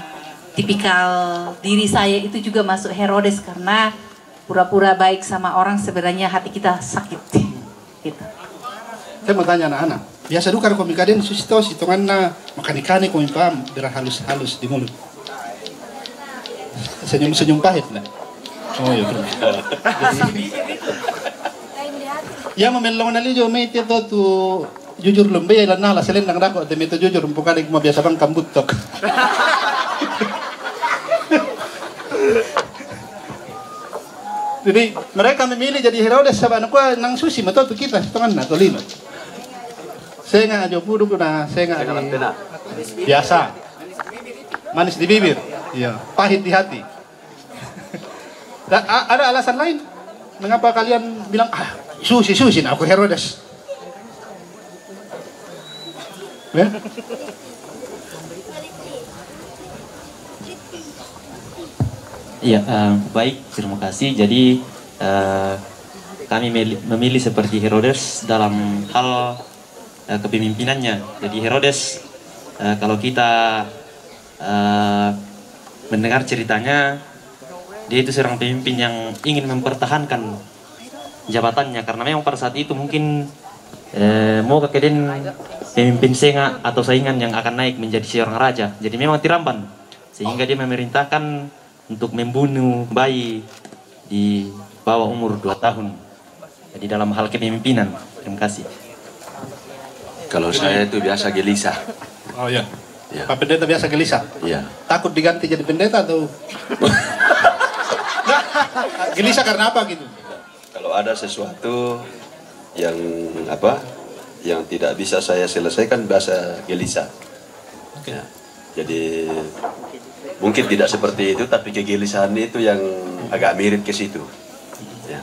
tipikal diri saya itu juga masuk Herodes, karena pura-pura baik sama orang sebenarnya hati kita sakit. Gitu. Saya mau tanya anak-anak, biasa dukar komikaden susitos hitungan na makan ikan kami paham biar halus-halus di mulut. Senyum-senyum pahit lah. Oh iya betul. Ya memelong nali jo mate to tu jujur lembe ya lah selain nang dako demi itu jujur bukan yang biasa bang kambut tok. Jadi mereka memilih jadi Herodes sabana ko nang susi mato tu kita tangan na tolino. Saya nggak aja puduk na, saya nggak biasa. Manis di bibir, iya. Pahit di hati. Ada alasan lain mengapa kalian bilang susi nah aku Herodes? Ya? Iya, baik, terima kasih. Jadi kami memilih seperti Herodes dalam hal kepemimpinannya. Jadi Herodes, kalau kita mendengar ceritanya, dia itu seorang pemimpin yang ingin mempertahankan jabatannya, karena memang pada saat itu mungkin mau kekeden pemimpin senga atau saingan yang akan naik menjadi seorang raja. Jadi memang tiramban, sehingga dia memerintahkan untuk membunuh bayi di bawah umur 2 tahun. Jadi dalam hal kepemimpinan. Terima kasih. Kalau saya itu biasa gelisah. Oh iya. Ya. Pak pendeta biasa gelisah? Iya. Takut diganti jadi pendeta atau? Gelisah karena apa gitu? Kalau ada sesuatu yang yang tidak bisa saya selesaikan, biasa gelisah. Ya. Jadi mungkin tidak seperti itu, tapi kegelisahan itu yang agak mirip ke situ. Ya.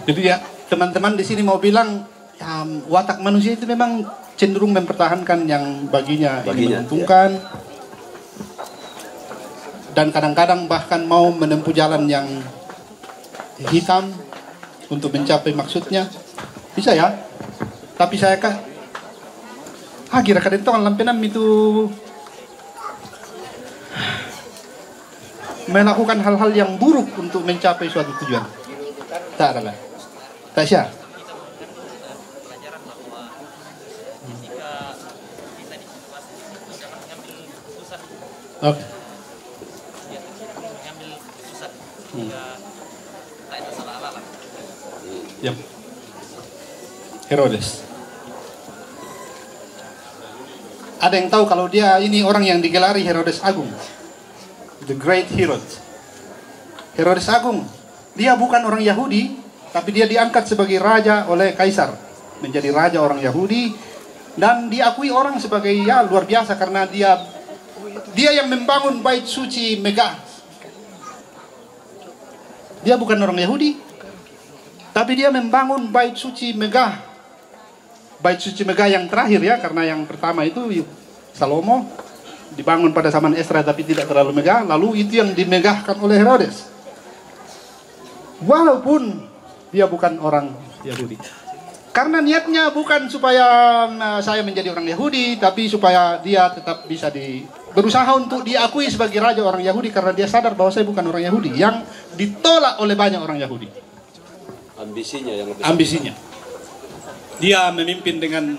Jadi ya teman-teman di sini mau bilang watak manusia itu memang cenderung mempertahankan yang baginya ingin menguntungkan, ya. Dan kadang-kadang bahkan mau menempuh jalan yang hitam untuk mencapai maksudnya. Bisa ya, tapi saya kira kadang itu lampenan itu melakukan hal-hal yang buruk untuk mencapai suatu tujuan. Tak adalah. Tak sya. Oke. Yep. Herodes. Ada yang tahu kalau dia ini orang yang digelari Herodes Agung, the Great Herod. Herodes Agung, dia bukan orang Yahudi, tapi dia diangkat sebagai raja oleh Kaisar, menjadi raja orang Yahudi, dan diakui orang sebagai luar biasa karena dia yang membangun bait suci megah. Dia bukan orang Yahudi, tapi dia membangun bait suci megah. Bait suci megah yang terakhir ya, karena yang pertama itu Salomo dibangun pada zaman Esra tapi tidak terlalu megah, lalu itu yang dimegahkan oleh Herodes. Walaupun dia bukan orang Yahudi. Karena niatnya bukan supaya saya menjadi orang Yahudi, tapi supaya dia tetap bisa berusaha untuk diakui sebagai raja orang Yahudi, karena dia sadar bahwa saya bukan orang Yahudi yang ditolak oleh banyak orang Yahudi. Ambisinya yang lebih. Ambisinya. Dia memimpin dengan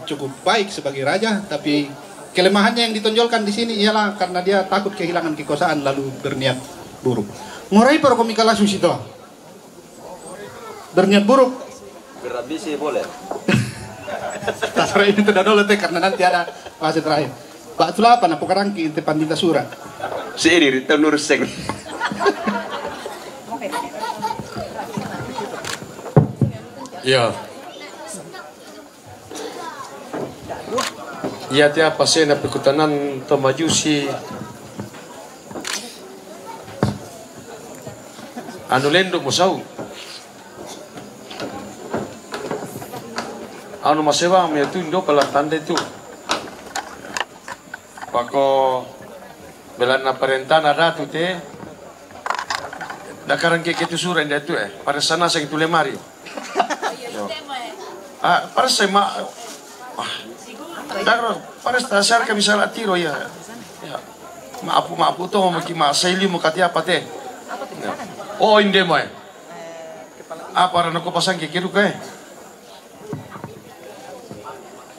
cukup baik sebagai raja, tapi kelemahannya yang ditonjolkan di sini ialah karena dia takut kehilangan kekuasaan lalu berniat buruk. Ngurai para komikala susito. Berniat buruk. Berambisi boleh. Tasra ini tidak dulu teh karena nanti ada fase terakhir. Pak Tulapa na pukarangki inte pandita sura. Siri tenur seng. Ya. Ia te apa sena perkutanan to majusi anu lendo mo sau anu masewa me tu ndo pala tanda itu pako belana parentana ratu te dakaran ke tu sura nda tu para sana sing tu lemari para sema Dagro, pares tasar kami salah tiro ya. Maapu to makima saili mo katia pate. Oh inde mo Apa rana ko pasang kikiru kae.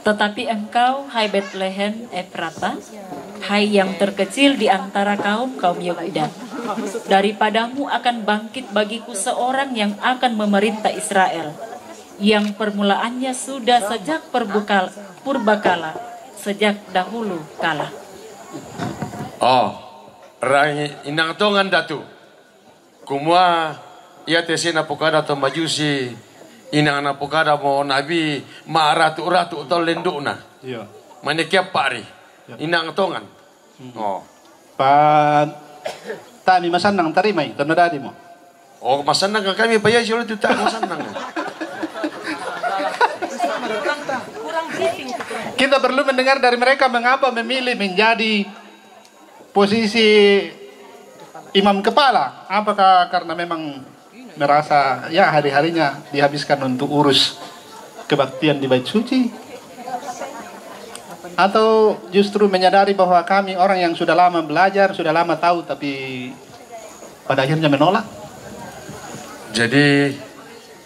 Tetapi engkau, hai Bethlehem Efrata, hai yang terkecil di antara kaum Yehuda, daripadamu akan bangkit bagiku seorang yang akan memerintah Israel, yang permulaannya sudah sejak purbakala, sejak dahulu kala. Oh, rai inang tongan datu. Kumua ia tesena pokada to majusi inang na pokada mo nabi ma ratu to lenduna. Iya. Manekia pari. Inang tongan. Oh. Tami masanang tarimay tanadadi mo. Oh, masanang kami paya sila tu tak masanang. Kurang briefing. Kita perlu mendengar dari mereka mengapa memilih menjadi posisi imam kepala. Apakah karena memang merasa ya hari-harinya dihabiskan untuk urus kebaktian di Bait Suci, atau justru menyadari bahwa kami orang yang sudah lama belajar, sudah lama tahu, tapi pada akhirnya menolak. Jadi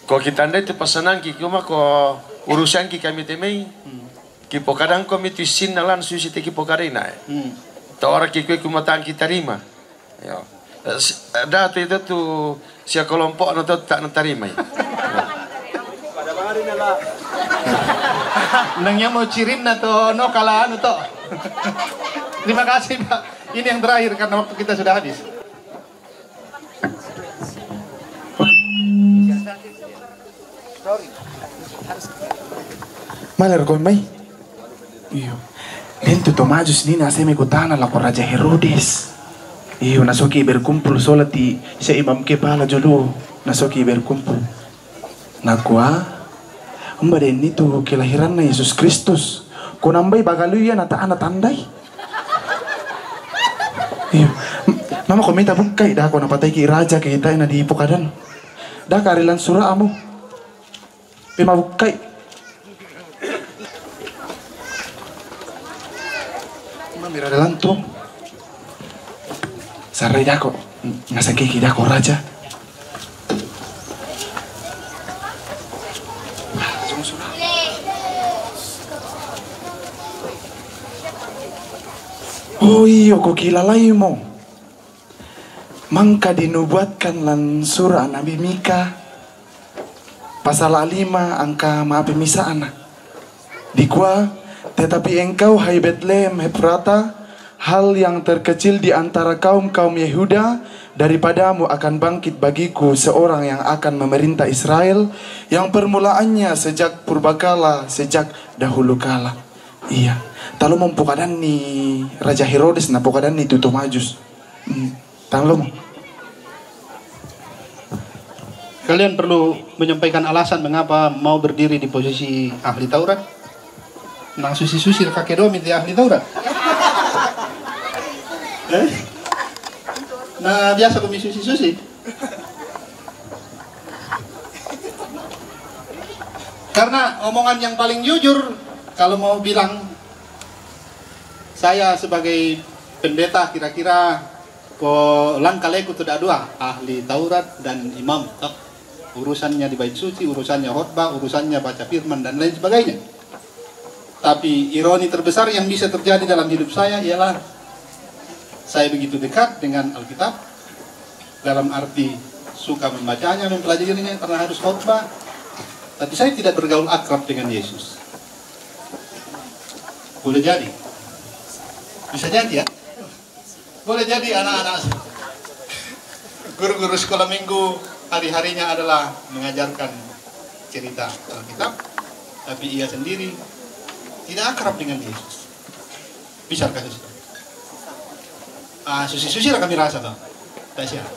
kau kita anda itu pesanan cuma kau urusan kami temui kipo kadang kami tu sin nalan susi te kipo karina tora kikwe kumatan kita terima yo data itu tu sia kelompok atau tak terima nangnya mau cirin atau no kalaan atau terima kasih Pak, ini yang terakhir karena waktu kita sudah habis. Maler kau mai. Iyo. Dan tu Tomajus ni nasi mekutana la Raja Herodes. Iyo nasoki berkumpul solati si imam kepala jolo nasoki berkumpul. Nakwa umbaden itu kelahiran Yesus Kristus. Kau nambai bagaluya nata anak tandai. Iyo. Mama kau minta bukai dah kau napatai ki raja kita ina di Pokadan. Dah karilan surah amu. Pima bukai. Mira adelanto. Sarai dako, ngasaki dako raja. Oh iyo, kok kilalai mo. Mangka dinubuatkan lan surah Nabi Mika pasal 5 angka misa anak. Dikwa, tetapi engkau hai Betlehem Efrata, hal yang terkecil di antara kaum-kaum Yehuda, daripadamu akan bangkit bagiku seorang yang akan memerintah Israel, yang permulaannya sejak purbakala, sejak dahulu kala. Iya, talo mempukadan ni Raja Herodes na pukadan ni Tomajus. Talo mo. Kalian perlu menyampaikan alasan mengapa mau berdiri di posisi ahli Taurat. Nah susi-susi kakek domi di ahli Taurat. Nah biasa kami susi-susi. Karena omongan yang paling jujur, kalau mau bilang saya sebagai pendeta kira-kira ko langkaleku tidak dua, ahli Taurat dan imam. Urusannya di Bait Suci, urusannya khotbah, urusannya baca firman dan lain sebagainya. Tapi ironi terbesar yang bisa terjadi dalam hidup saya ialah saya begitu dekat dengan Alkitab, dalam arti suka membacanya, mempelajarinya karena harus khotbah, tapi saya tidak bergaul akrab dengan Yesus. Boleh jadi, bisa jadi ya, boleh jadi anak-anak guru-guru sekolah minggu hari-harinya adalah mengajarkan cerita Alkitab, tapi ia sendiri tidak akrab dengan Yesus. Bisa kasus itu. Susi-susi lah kami rasa toh. Tak siap.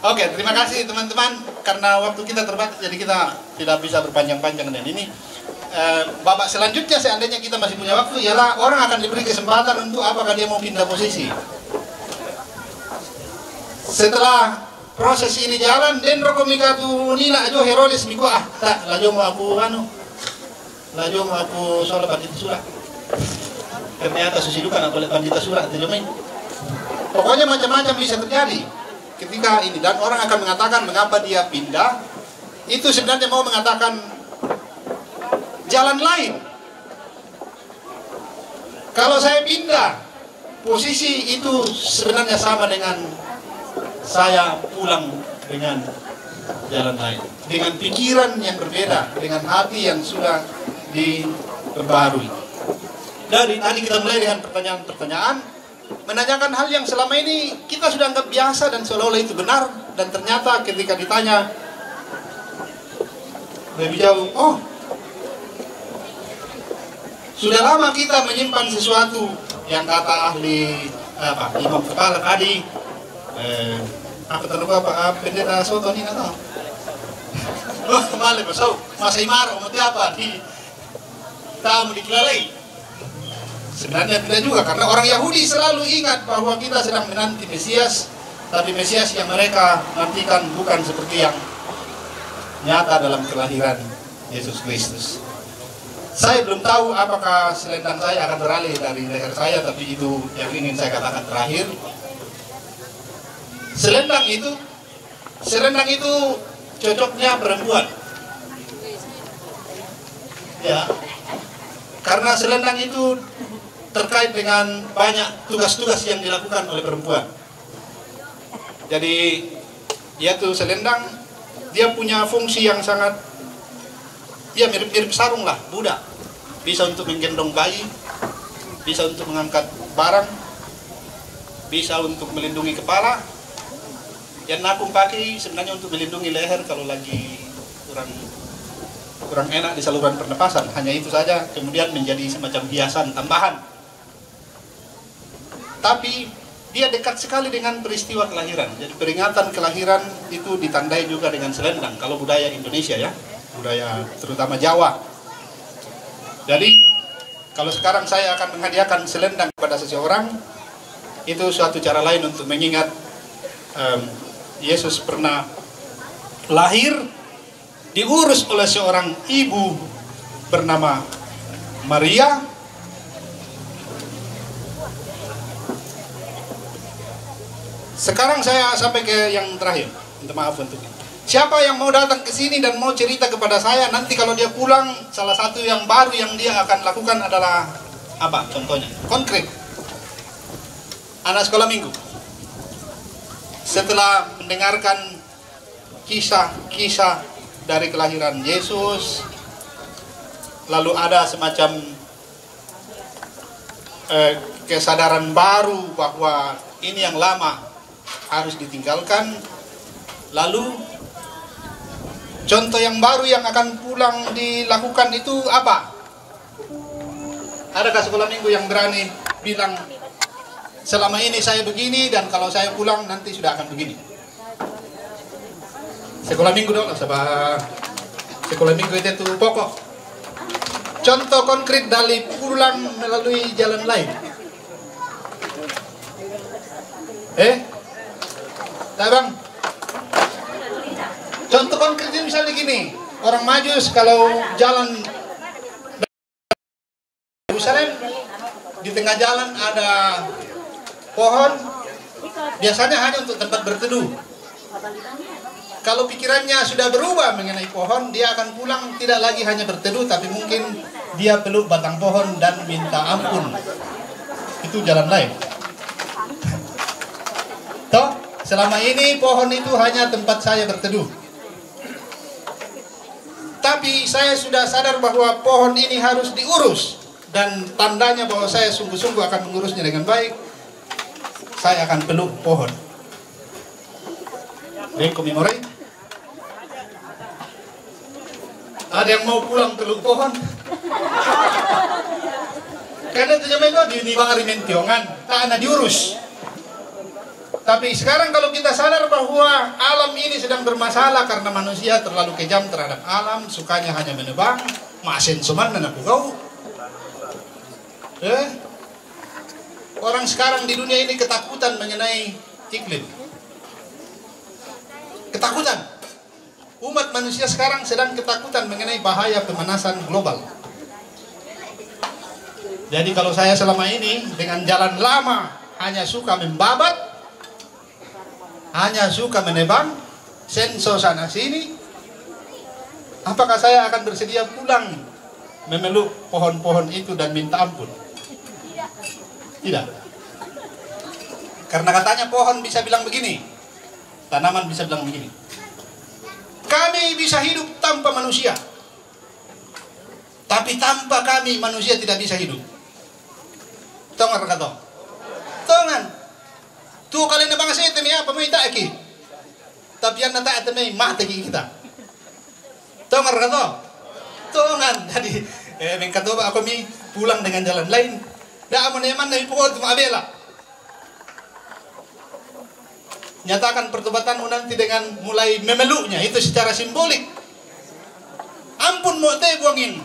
Oke, terima kasih teman-teman. Karena waktu kita terbatas, jadi kita tidak bisa berpanjang-panjang dan ini. Babak selanjutnya seandainya kita masih punya waktu, ialah orang akan diberi kesempatan untuk apakah dia mau pindah posisi. Setelah proses ini jalan, dan rokomika tu nina ajo Herodes miku tak lajo mau aku soal pandita surah. Ternyata susidukan aku oleh pandita surah terjemahin. Pokoknya macam-macam bisa terjadi ketika ini, dan orang akan mengatakan mengapa dia pindah. Itu sebenarnya mau mengatakan jalan lain. Kalau saya pindah, posisi itu sebenarnya sama dengan saya pulang dengan jalan lain, dengan pikiran yang berbeda, dengan hati yang sudah diperbarui. Dari tadi kita mulai dengan pertanyaan-pertanyaan, menanyakan hal yang selama ini kita sudah anggap biasa dan seolah-olah itu benar, dan ternyata ketika ditanya lebih jauh, oh sudah lama kita menyimpan sesuatu yang kata ahli imam kepala tadi. Aku terlupa pendeta Soto ini atau Male pasau, masa imaro mau apa di tamu dikelalai. Sebenarnya tidak juga, karena orang Yahudi selalu ingat bahwa kita sedang menanti Mesias, tapi Mesias yang mereka nantikan bukan seperti yang nyata dalam kelahiran Yesus Kristus. Saya belum tahu apakah selendang saya akan beralih dari leher saya, tapi itu yang ingin saya katakan terakhir. Selendang itu cocoknya perempuan. Ya, karena selendang itu terkait dengan banyak tugas-tugas yang dilakukan oleh perempuan. Jadi dia tuh selendang, dia punya fungsi yang sangat, ya mirip-mirip sarung lah, budak. Bisa untuk menggendong bayi, bisa untuk mengangkat barang, bisa untuk melindungi kepala. Yang nakung pakai sebenarnya untuk melindungi leher kalau lagi kurang enak di saluran pernapasan. Hanya itu saja, kemudian menjadi semacam hiasan tambahan. Tapi dia dekat sekali dengan peristiwa kelahiran. Jadi peringatan kelahiran itu ditandai juga dengan selendang. Kalau budaya Indonesia ya, budaya terutama Jawa. Jadi kalau sekarang saya akan menghadiahkan selendang kepada seseorang, itu suatu cara lain untuk mengingat Yesus pernah lahir, diurus oleh seorang ibu bernama Maria. Sekarang saya sampai ke yang terakhir. Minta maaf untuk ini. Siapa yang mau datang ke sini dan mau cerita kepada saya, nanti kalau dia pulang, salah satu yang baru yang dia akan lakukan adalah apa? Contohnya, konkret. Anak sekolah minggu. Setelah mendengarkan kisah-kisah dari kelahiran Yesus, lalu ada semacam kesadaran baru bahwa ini yang lama harus ditinggalkan. Lalu contoh yang baru yang akan pulang dilakukan itu apa? Adakah sekolah minggu yang berani bilang, selama ini saya begini dan kalau saya pulang nanti sudah akan begini? Sekolah minggu dong, sahabat. Sekolah minggu itu pokok. Contoh konkret dari pulang melalui jalan lain. Nah bang, contoh konkretnya misalnya gini, orang Majus kalau jalan Yerusalem, di tengah jalan ada pohon, biasanya hanya untuk tempat berteduh. Kalau pikirannya sudah berubah mengenai pohon, dia akan pulang tidak lagi hanya berteduh, tapi mungkin dia peluk batang pohon dan minta ampun. Itu jalan lain. Toh, selama ini pohon itu hanya tempat saya berteduh. Tapi saya sudah sadar bahwa pohon ini harus diurus. Dan tandanya bahwa saya sungguh-sungguh akan mengurusnya dengan baik, saya akan peluk pohon. Rekomimore. Ada yang mau pulang peluk pohon? Karena itu jamai di bangari mentiongan, tak ada diurus. Tapi sekarang kalau kita sadar bahwa alam ini sedang bermasalah karena manusia terlalu kejam terhadap alam, sukanya hanya menebang, masin suman dan aku kau. Orang sekarang di dunia ini ketakutan mengenai iklim. Ketakutan. Umat manusia sekarang sedang ketakutan mengenai bahaya pemanasan global. Jadi kalau saya selama ini dengan jalan lama hanya suka membabat, hanya suka menebang, senso sana sini, apakah saya akan bersedia pulang memeluk pohon-pohon itu dan minta ampun? Tidak. Karena katanya pohon bisa bilang begini, tanaman bisa bilang begini, kami bisa hidup tanpa manusia, tapi tanpa kami manusia tidak bisa hidup. Tongan kata, tongan. Tuh kalian na bangsa ito niya, pamita aki. Tapi yan nata ito may matagi kita. Tongan kata, tongan. Jadi, mengkata ba ako may pulang dengan jalan lain. Daan mo na yaman na ipukod abela. Nyatakan pertobatanmu nanti dengan mulai memeluknya, itu secara simbolik. ampun mau teh buangin.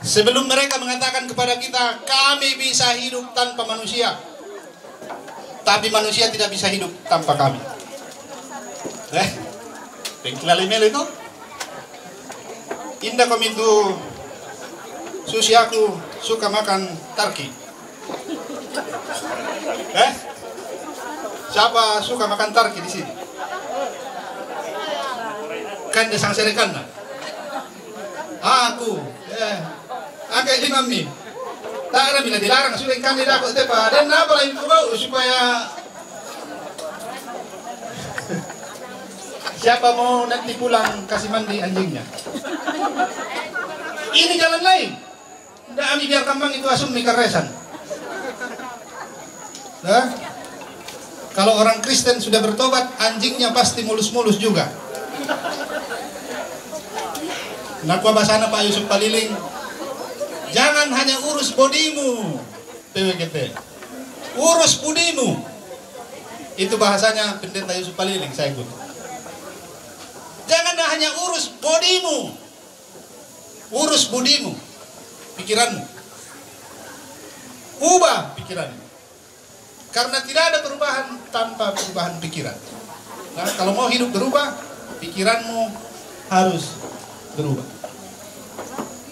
Sebelum mereka mengatakan kepada kita, kami bisa hidup tanpa manusia, tapi manusia tidak bisa hidup tanpa kami. Pengkilalimel itu indah kami itu. Susi aku suka makan tarki. Siapa suka makan tarki di sini? Kan desang serekan lah. Aku. Agak imam nih. Tak ada bila dilarang sudah kan tidak aku tepa. Dan apa lain bau supaya siapa mau nanti pulang kasih mandi anjingnya. Ini jalan lain. Tidak kami biar kambang itu asum mikaresan. Nah, kalau orang Kristen sudah bertobat, anjingnya pasti mulus-mulus juga. Nakwa basana Pak Yusuf Paliling. Jangan hanya urus bodimu, PWGT. Urus budimu. Itu bahasanya Pendeta Yusuf Paliling, saya ikut. Jangan hanya urus bodimu. Urus budimu, pikiranmu. Ubah pikiranmu. Karena tidak ada perubahan tanpa perubahan pikiran. Nah, kalau mau hidup berubah, pikiranmu harus berubah.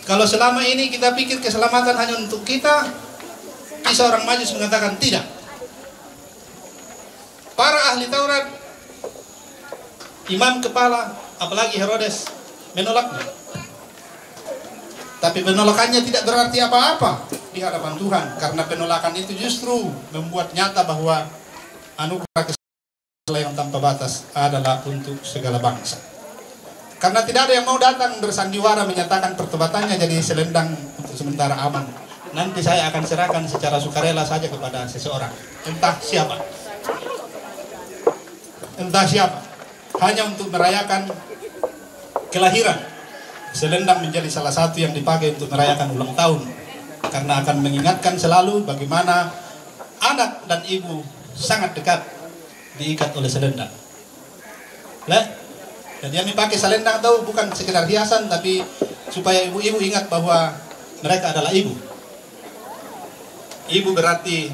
Kalau selama ini kita pikir keselamatan hanya untuk kita, kisah orang Majus mengatakan tidak. Para ahli Taurat, imam kepala, apalagi Herodes, menolaknya. Tapi penolakannya tidak berarti apa-apa di hadapan Tuhan, karena penolakan itu justru membuat nyata bahwa anugerah keselamatan yang tanpa batas adalah untuk segala bangsa. Karena tidak ada yang mau datang bersandiwara menyatakan pertobatannya jadi selendang untuk sementara aman. Nanti saya akan serahkan secara sukarela saja kepada seseorang. Entah siapa. Entah siapa. Hanya untuk merayakan kelahiran. Selendang menjadi salah satu yang dipakai untuk merayakan ulang tahun. Karena akan mengingatkan selalu bagaimana anak dan ibu sangat dekat diikat oleh selendang. Dan yang dipakai selendang tahu bukan sekedar hiasan, tapi supaya ibu-ibu ingat bahwa mereka adalah ibu. Ibu berarti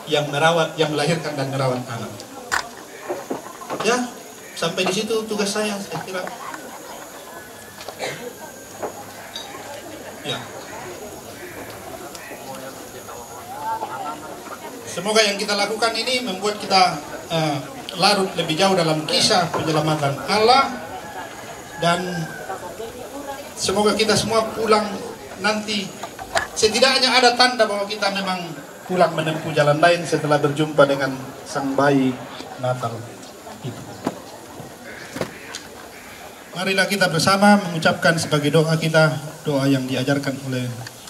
yang merawat, yang melahirkan dan merawat anak. Ya, sampai di situ tugas saya kira. Ya. Semoga yang kita lakukan ini membuat kita larut lebih jauh dalam kisah penyelamatan Allah, dan semoga kita semua pulang nanti setidaknya ada tanda bahwa kita memang pulang menempuh jalan lain setelah berjumpa dengan sang bayi Natal itu. Marilah kita bersama mengucapkan sebagai doa kita, doa yang diajarkan oleh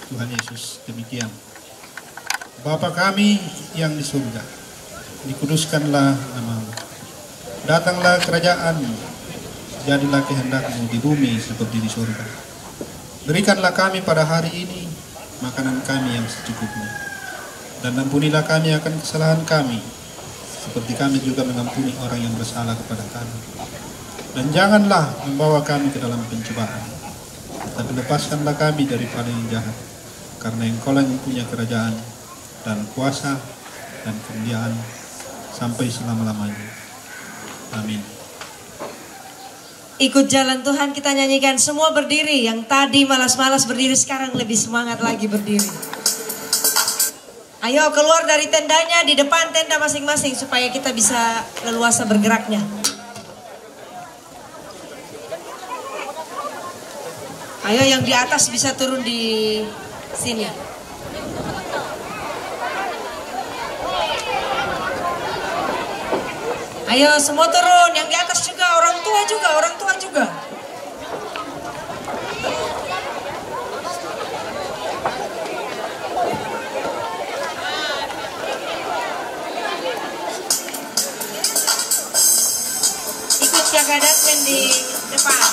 Tuhan Yesus. Demikian. Bapa kami yang di surga, dikuduskanlah namamu. Datanglah kerajaan-Mu, jadilah kehendak-Mu di bumi seperti di surga. Berikanlah kami pada hari ini makanan kami yang secukupnya. Dan ampunilah kami akan kesalahan kami, seperti kami juga mengampuni orang yang bersalah kepada kami. Dan janganlah membawa kami ke dalam pencobaan, tapi lepaskanlah kami daripada yang jahat. Karena Engkau-lah yang punya kerajaan dan kuasa dan kemuliaan sampai selama-lamanya. Amin. Ikut jalan Tuhan kita nyanyikan semua berdiri. Yang tadi malas-malas berdiri sekarang lebih semangat lagi berdiri. Ayo keluar dari tendanya di depan tenda masing-masing supaya kita bisa leluasa bergeraknya. Ayo yang di atas bisa turun di sini. Ayo semua turun, yang di atas juga, orang tua juga. Ikut jaga datmen di depan.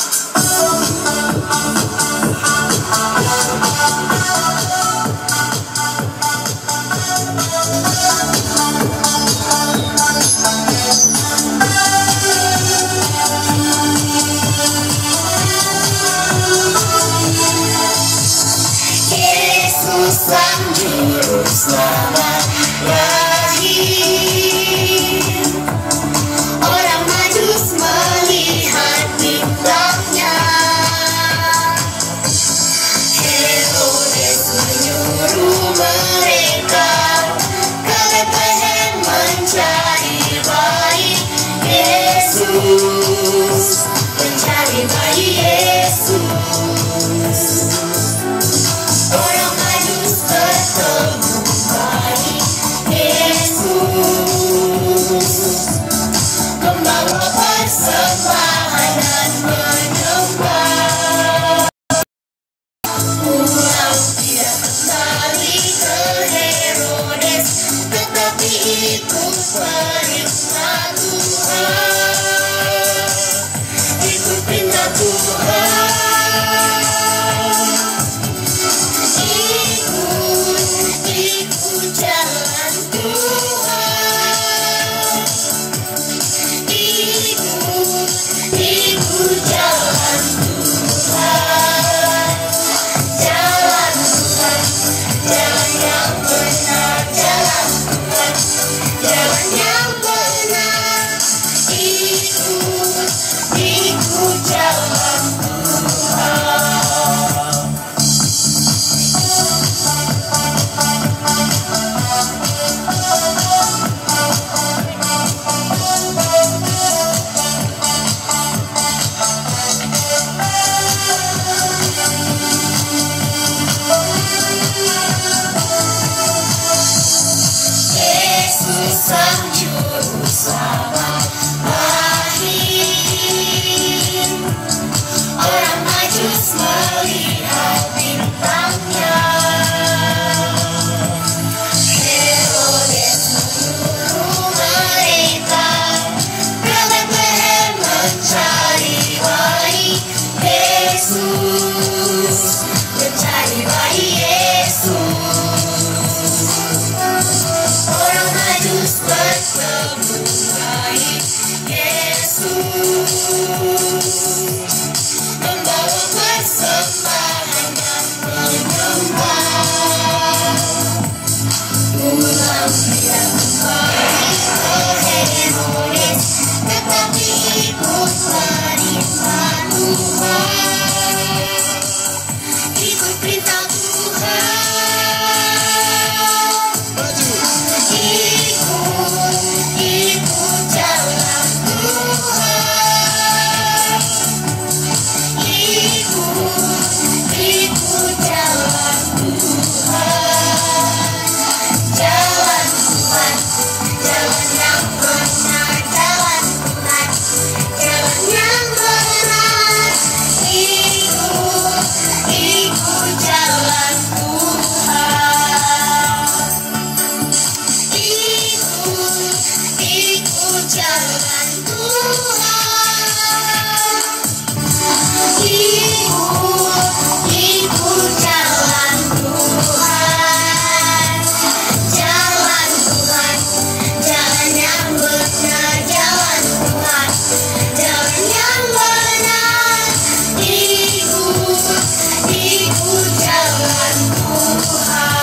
juru selamat lahir. Orang Majus melihat bintangnya. Herodes menyuruh mereka ke Bethlehem mencari bayi Yesus, mencari bayi Yesus. Orang Majus bertemu bayi Yesus, membawa persembahan dan menyembah. Pulang tidak kembali ke Herodes, tetapi ikut perintah Tuhan. Ikut perintah Tuhan. Ikut jalan Tuhan. Ikut jalan Tuhan. Jalan Tuhan, jalan yang benar, jalan Tuhan, jalan yang benar. Ikut jalan Tuhan. Yesus sang juru selamat lahir. Orang Majus melihat bintangnya. Herodes menyuruh mereka ke Bethlehem mencari bayi Yesus, mencari bayi Yesus. Orang Majus bertemu bayi Yesus, membawa persembahan dan menyembah. Pulang tidak kembali ke Herodes, tetapi ikut perintah Tuhan. Ikut perintah Tuhan. Ikut jalan Tuhan. Ikut jalan Tuhan. Jalan Tuhan, jalan yang benar, jalan Tuhan, jalan yang benar. Ikut jalan Tuhan. Ikut jalan Tuhan. Ikut jalan Tuhan. Jalan Tuhan, jalan yang benar, jalan Tuhan, jalan yang benar. Ikut jalan Tuhan.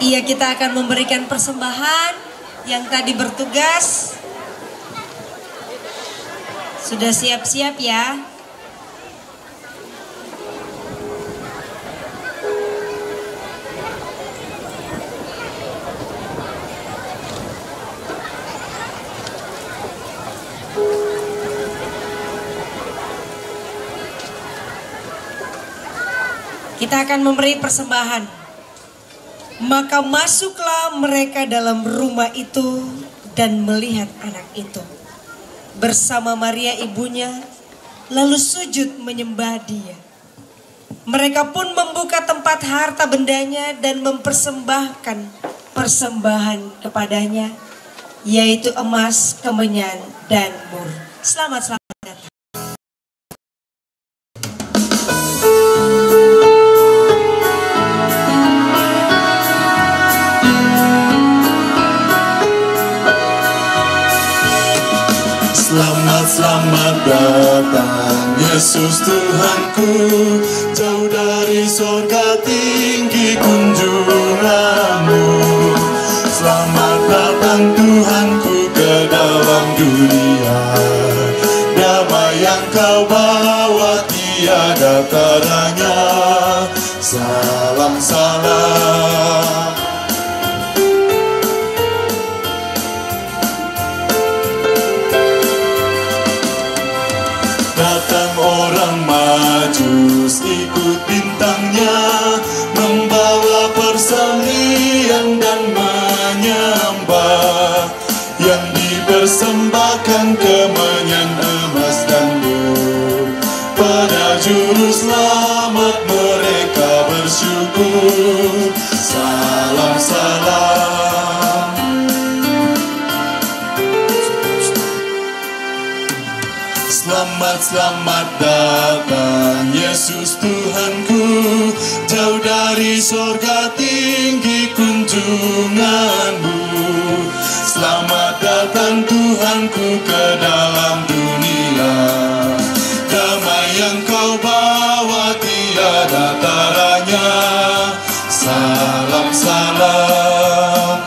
Iya, kita akan memberikan persembahan yang tadi bertugas. Sudah siap-siap ya? Kita akan memberi persembahan. Maka masuklah mereka dalam rumah itu dan melihat anak itu bersama Maria ibunya, lalu sujud menyembah dia. Mereka pun membuka tempat harta bendanya dan mempersembahkan persembahan kepadanya, yaitu emas, kemenyan, dan mur. Selamat datang. Selamat datang Yesus Tuhanku, jauh dari sorga tinggi kunjunganmu. Selamat datang Tuhanku ke dalam dunia, damai yang kau bawa tiada taranya. Salam salam. Datang orang Majus ikut bintangnya, membawa persembahyan dan menyembah, yang dipersembahkan kemenyan, emas dan mur. Pada juru selamat mereka bersyukur. Salam salam. Selamat datang Yesus Tuhanku, jauh dari sorga tinggi kunjunganmu. Selamat datang Tuhanku ke dalam dunia, damai yang kau bawa tiada taranya. Salam salam.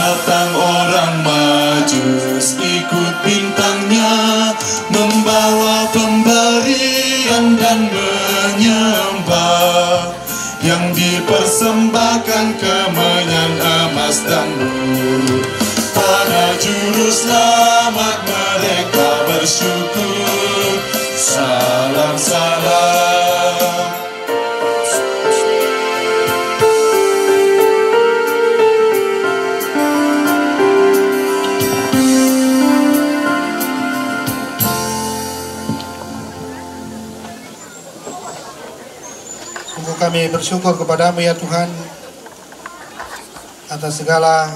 Datang orang Majus ikut bintangnya, membawa pemberian dan menyembah, yang dipersembahkan kemenyan, emas dan mur. Pada juru selamat mereka bersyukur. Salam salam. Kami bersyukur kepadamu ya Tuhan atas segala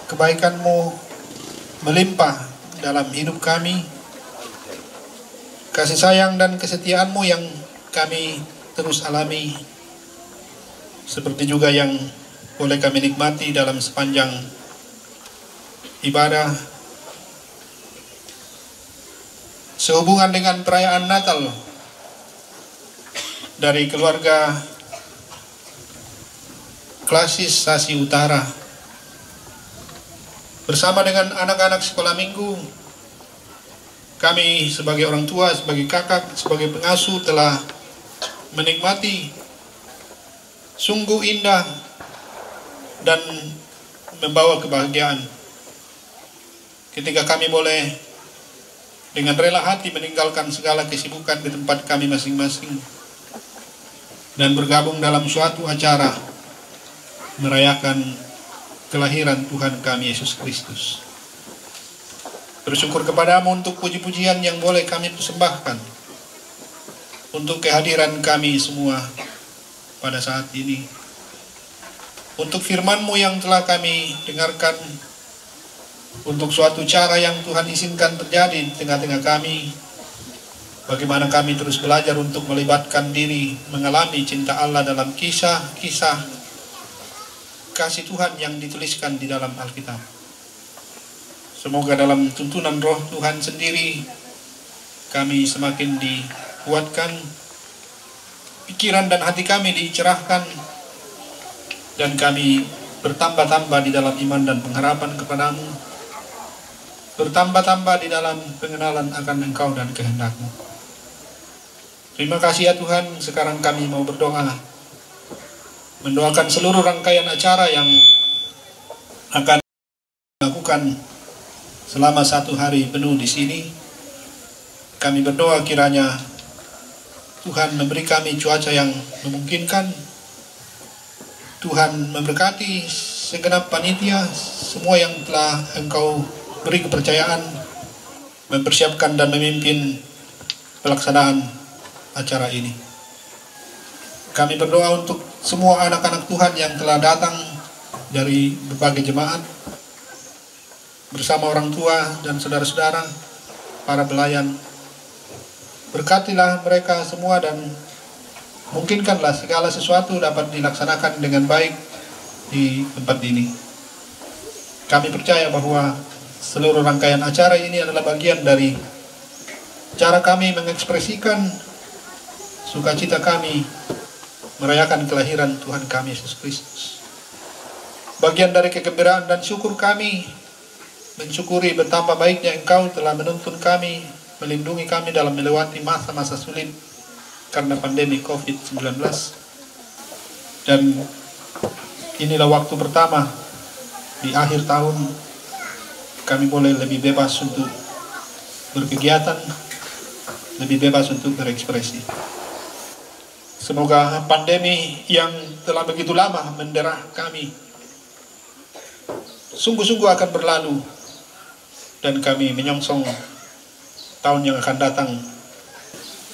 kebaikan-Mu melimpah dalam hidup kami. Kasih sayang dan kesetiaan-Mu yang kami terus alami, seperti juga yang boleh kami nikmati dalam sepanjang ibadah sehubungan dengan perayaan Natal dari keluarga Klasis Sasi Utara. Bersama dengan anak-anak sekolah minggu, kami sebagai orang tua, sebagai kakak, sebagai pengasuh telah menikmati sungguh indah dan membawa kebahagiaan ketika kami boleh dengan rela hati meninggalkan segala kesibukan di tempat kami masing-masing dan bergabung dalam suatu acara merayakan kelahiran Tuhan kami Yesus Kristus. Bersyukur kepadamu untuk puji-pujian yang boleh kami persembahkan, untuk kehadiran kami semua pada saat ini, untuk firman-Mu yang telah kami dengarkan, untuk suatu cara yang Tuhan izinkan terjadi di tengah-tengah kami. Bagaimana kami terus belajar untuk melibatkan diri, mengalami cinta Allah dalam kisah-kisah kasih Tuhan yang dituliskan di dalam Alkitab. Semoga dalam tuntunan Roh Tuhan sendiri, kami semakin dikuatkan, pikiran dan hati kami dicerahkan, dan kami bertambah-tambah di dalam iman dan pengharapan kepadamu, bertambah-tambah di dalam pengenalan akan Engkau dan kehendak-Mu. Terima kasih ya Tuhan. Sekarang kami mau berdoa, mendoakan seluruh rangkaian acara yang akan dilakukan selama 1 hari penuh di sini. Kami berdoa kiranya Tuhan memberi kami cuaca yang memungkinkan. Tuhan memberkati segenap panitia, semua yang telah Engkau beri kepercayaan mempersiapkan dan memimpin pelaksanaan acara ini. Kami berdoa untuk semua anak-anak Tuhan yang telah datang dari berbagai jemaat bersama orang tua dan saudara-saudara, para pelayan. Berkatilah mereka semua dan mungkinkanlah segala sesuatu dapat dilaksanakan dengan baik di tempat ini. Kami percaya bahwa seluruh rangkaian acara ini adalah bagian dari cara kami mengekspresikan sukacita kami merayakan kelahiran Tuhan kami Yesus Kristus. Bagian dari kegembiraan dan syukur kami mensyukuri betapa baiknya Engkau telah menuntun kami, melindungi kami dalam melewati masa-masa sulit karena pandemi COVID-19. Dan inilah waktu pertama di akhir tahun kami boleh lebih bebas untuk berkegiatan, lebih bebas untuk berekspresi. Semoga pandemi yang telah begitu lama mendera kami sungguh-sungguh akan berlalu dan kami menyongsong tahun yang akan datang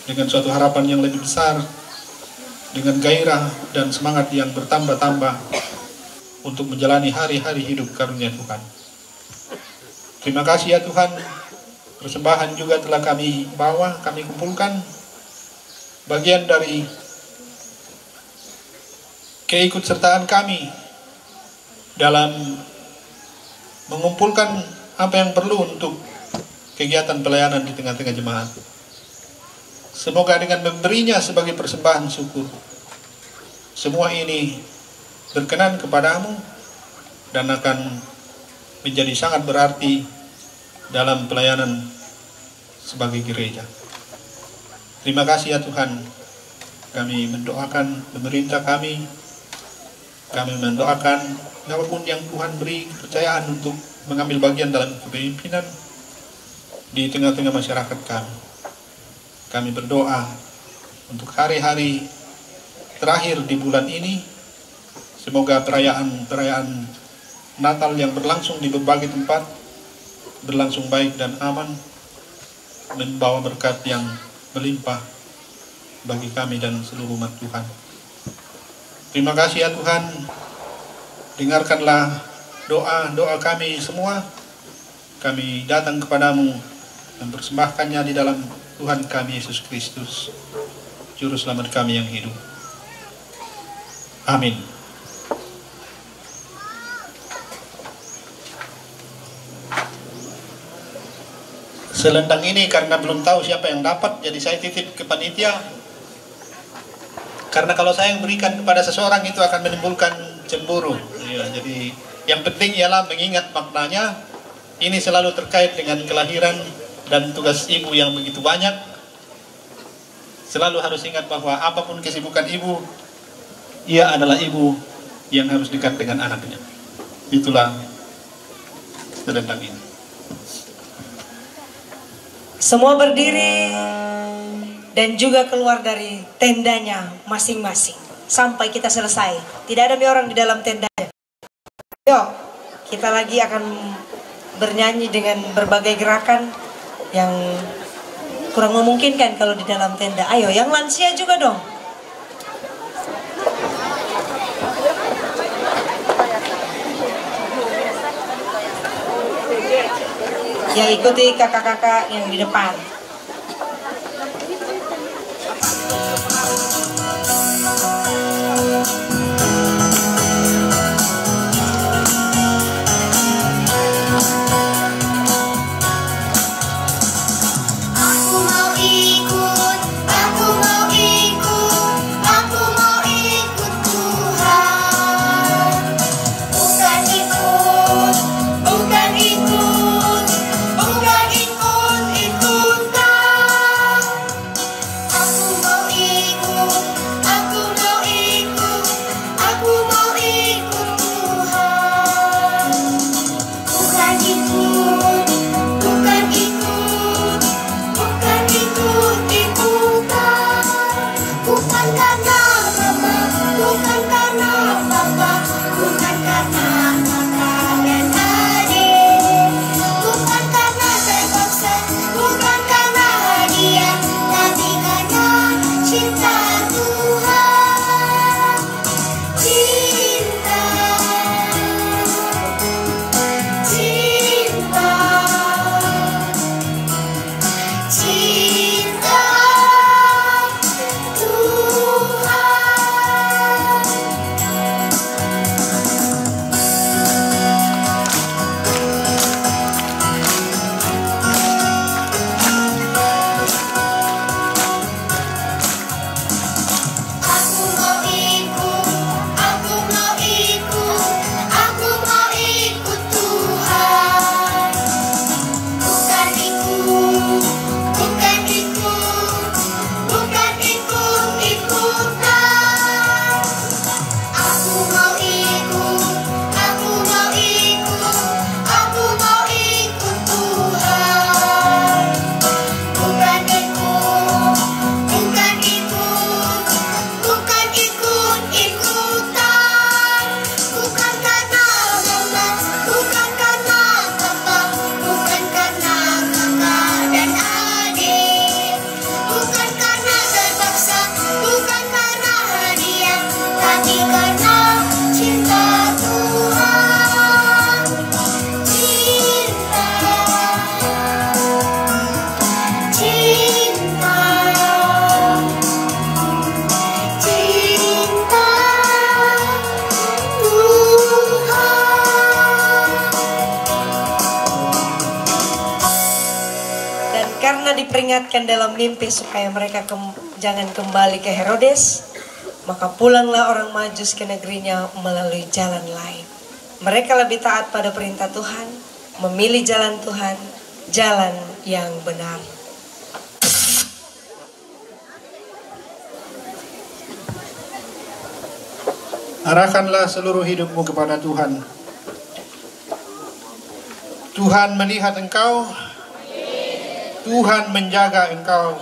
dengan suatu harapan yang lebih besar, dengan gairah dan semangat yang bertambah-tambah untuk menjalani hari-hari hidup karunia Tuhan. Terima kasih ya Tuhan, persembahan juga telah kami bawa, kami kumpulkan, bagian dari keikutsertaan kami dalam mengumpulkan apa yang perlu untuk kegiatan pelayanan di tengah-tengah jemaat. Semoga dengan memberinya sebagai persembahan syukur, semua ini berkenan kepadamu dan akan menjadi sangat berarti dalam pelayanan sebagai gereja. Terima kasih ya Tuhan. Kami mendoakan pemerintah kami mendoakan apapun yang Tuhan beri kepercayaan untuk mengambil bagian dalam kepemimpinan di tengah-tengah masyarakat kami. Kami berdoa untuk hari-hari terakhir di bulan ini, semoga perayaan Natal yang berlangsung di berbagai tempat berlangsung baik dan aman, membawa berkat yang melimpah bagi kami dan seluruh umat Tuhan. Terima kasih ya Tuhan, dengarkanlah doa kami semua. Kami datang kepadamu mempersembahkannya di dalam Tuhan kami Yesus Kristus, Juru Selamat kami yang hidup. Amin. Selendang ini karena belum tahu siapa yang dapat, jadi saya titip ke panitia. Karena kalau saya yang berikan kepada seseorang itu akan menimbulkan cemburu. Ya, jadi yang penting ialah mengingat maknanya. Ini selalu terkait dengan kelahiran dan tugas ibu yang begitu banyak. Selalu harus ingat bahwa apapun kesibukan ibu, ia adalah ibu yang harus dekat dengan anaknya. Itulah selendang ini. Semua berdiri dan juga keluar dari tendanya masing-masing sampai kita selesai. Tidak ada orang di dalam tendanya. Yuk, kita lagi akan bernyanyi dengan berbagai gerakan yang kurang memungkinkan kalau di dalam tenda. Ayo, yang lansia juga dong. Ya, ikuti kakak-kakak yang di depan. Bukan ikut Karena diperingatkan dalam mimpi supaya mereka jangan kembali ke Herodes, maka pulanglah orang Majus ke negerinya melalui jalan lain. Mereka lebih taat pada perintah Tuhan, memilih jalan Tuhan, jalan yang benar. Arahkanlah seluruh hidupmu kepada Tuhan. Tuhan melihat engkau. Tuhan menjaga engkau.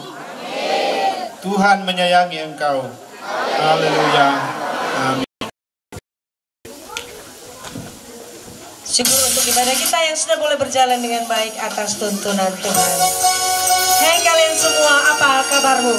Tuhan menyayangi engkau. Haleluya. Amin. Syukur untuk ibadah kita yang sudah boleh berjalan dengan baik atas tuntunan Tuhan. Hei kalian semua, apa kabarmu?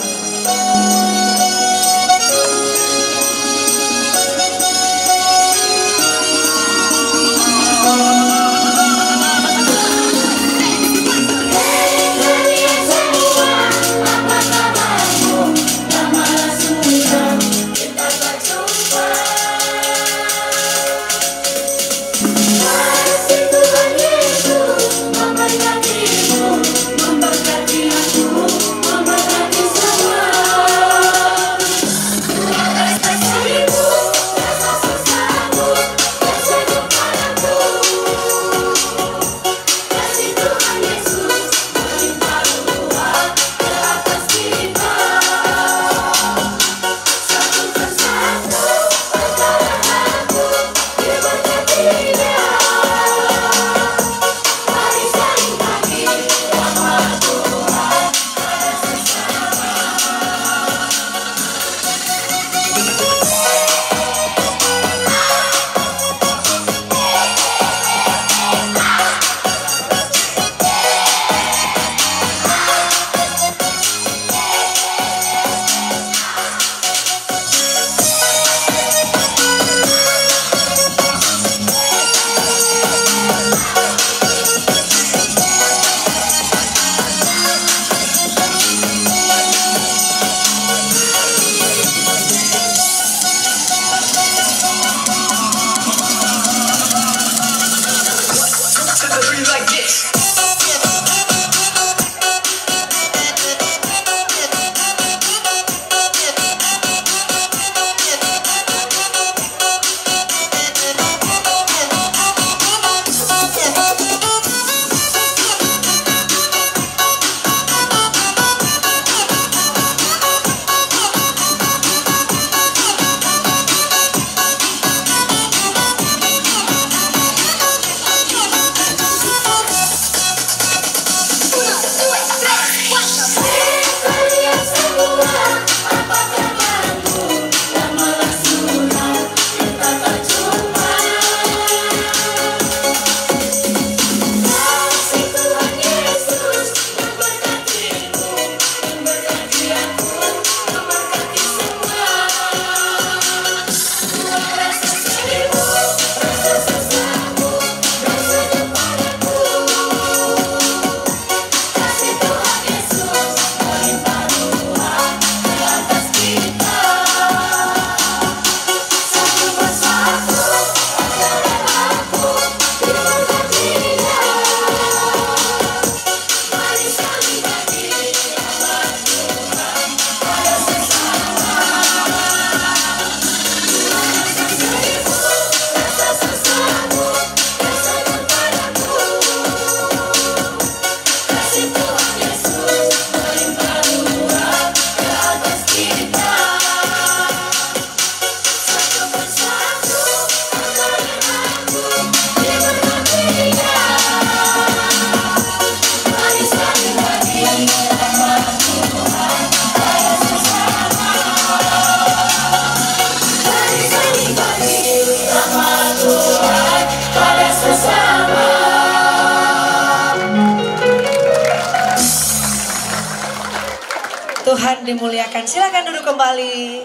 Tuhan dimuliakan. Silakan duduk kembali.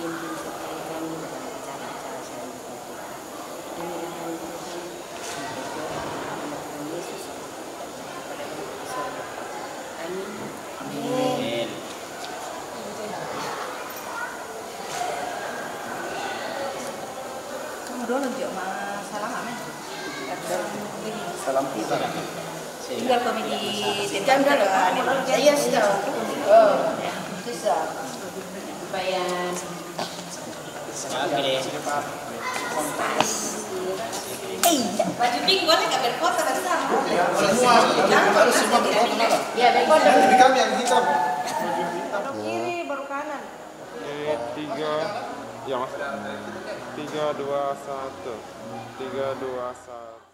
Pimpin sertai kami dalam acara-acara selanjutnya Tuhan. Inilah hari Tuhan, sampai doa Tuhan Yesus pada di surga. Amin. Amin. Kamu dulu sama salam amin. Salam kita. Tinggal kami di jam dulu. Iya sudah. Oh, sudah. Bayan. Baju pink boleh nggak berfoto nanti sama? Semua harus semua berfoto nada. Iya berfoto. Ini kami yang hitam. Kiri baru kanan. 3 2 1 3 2 1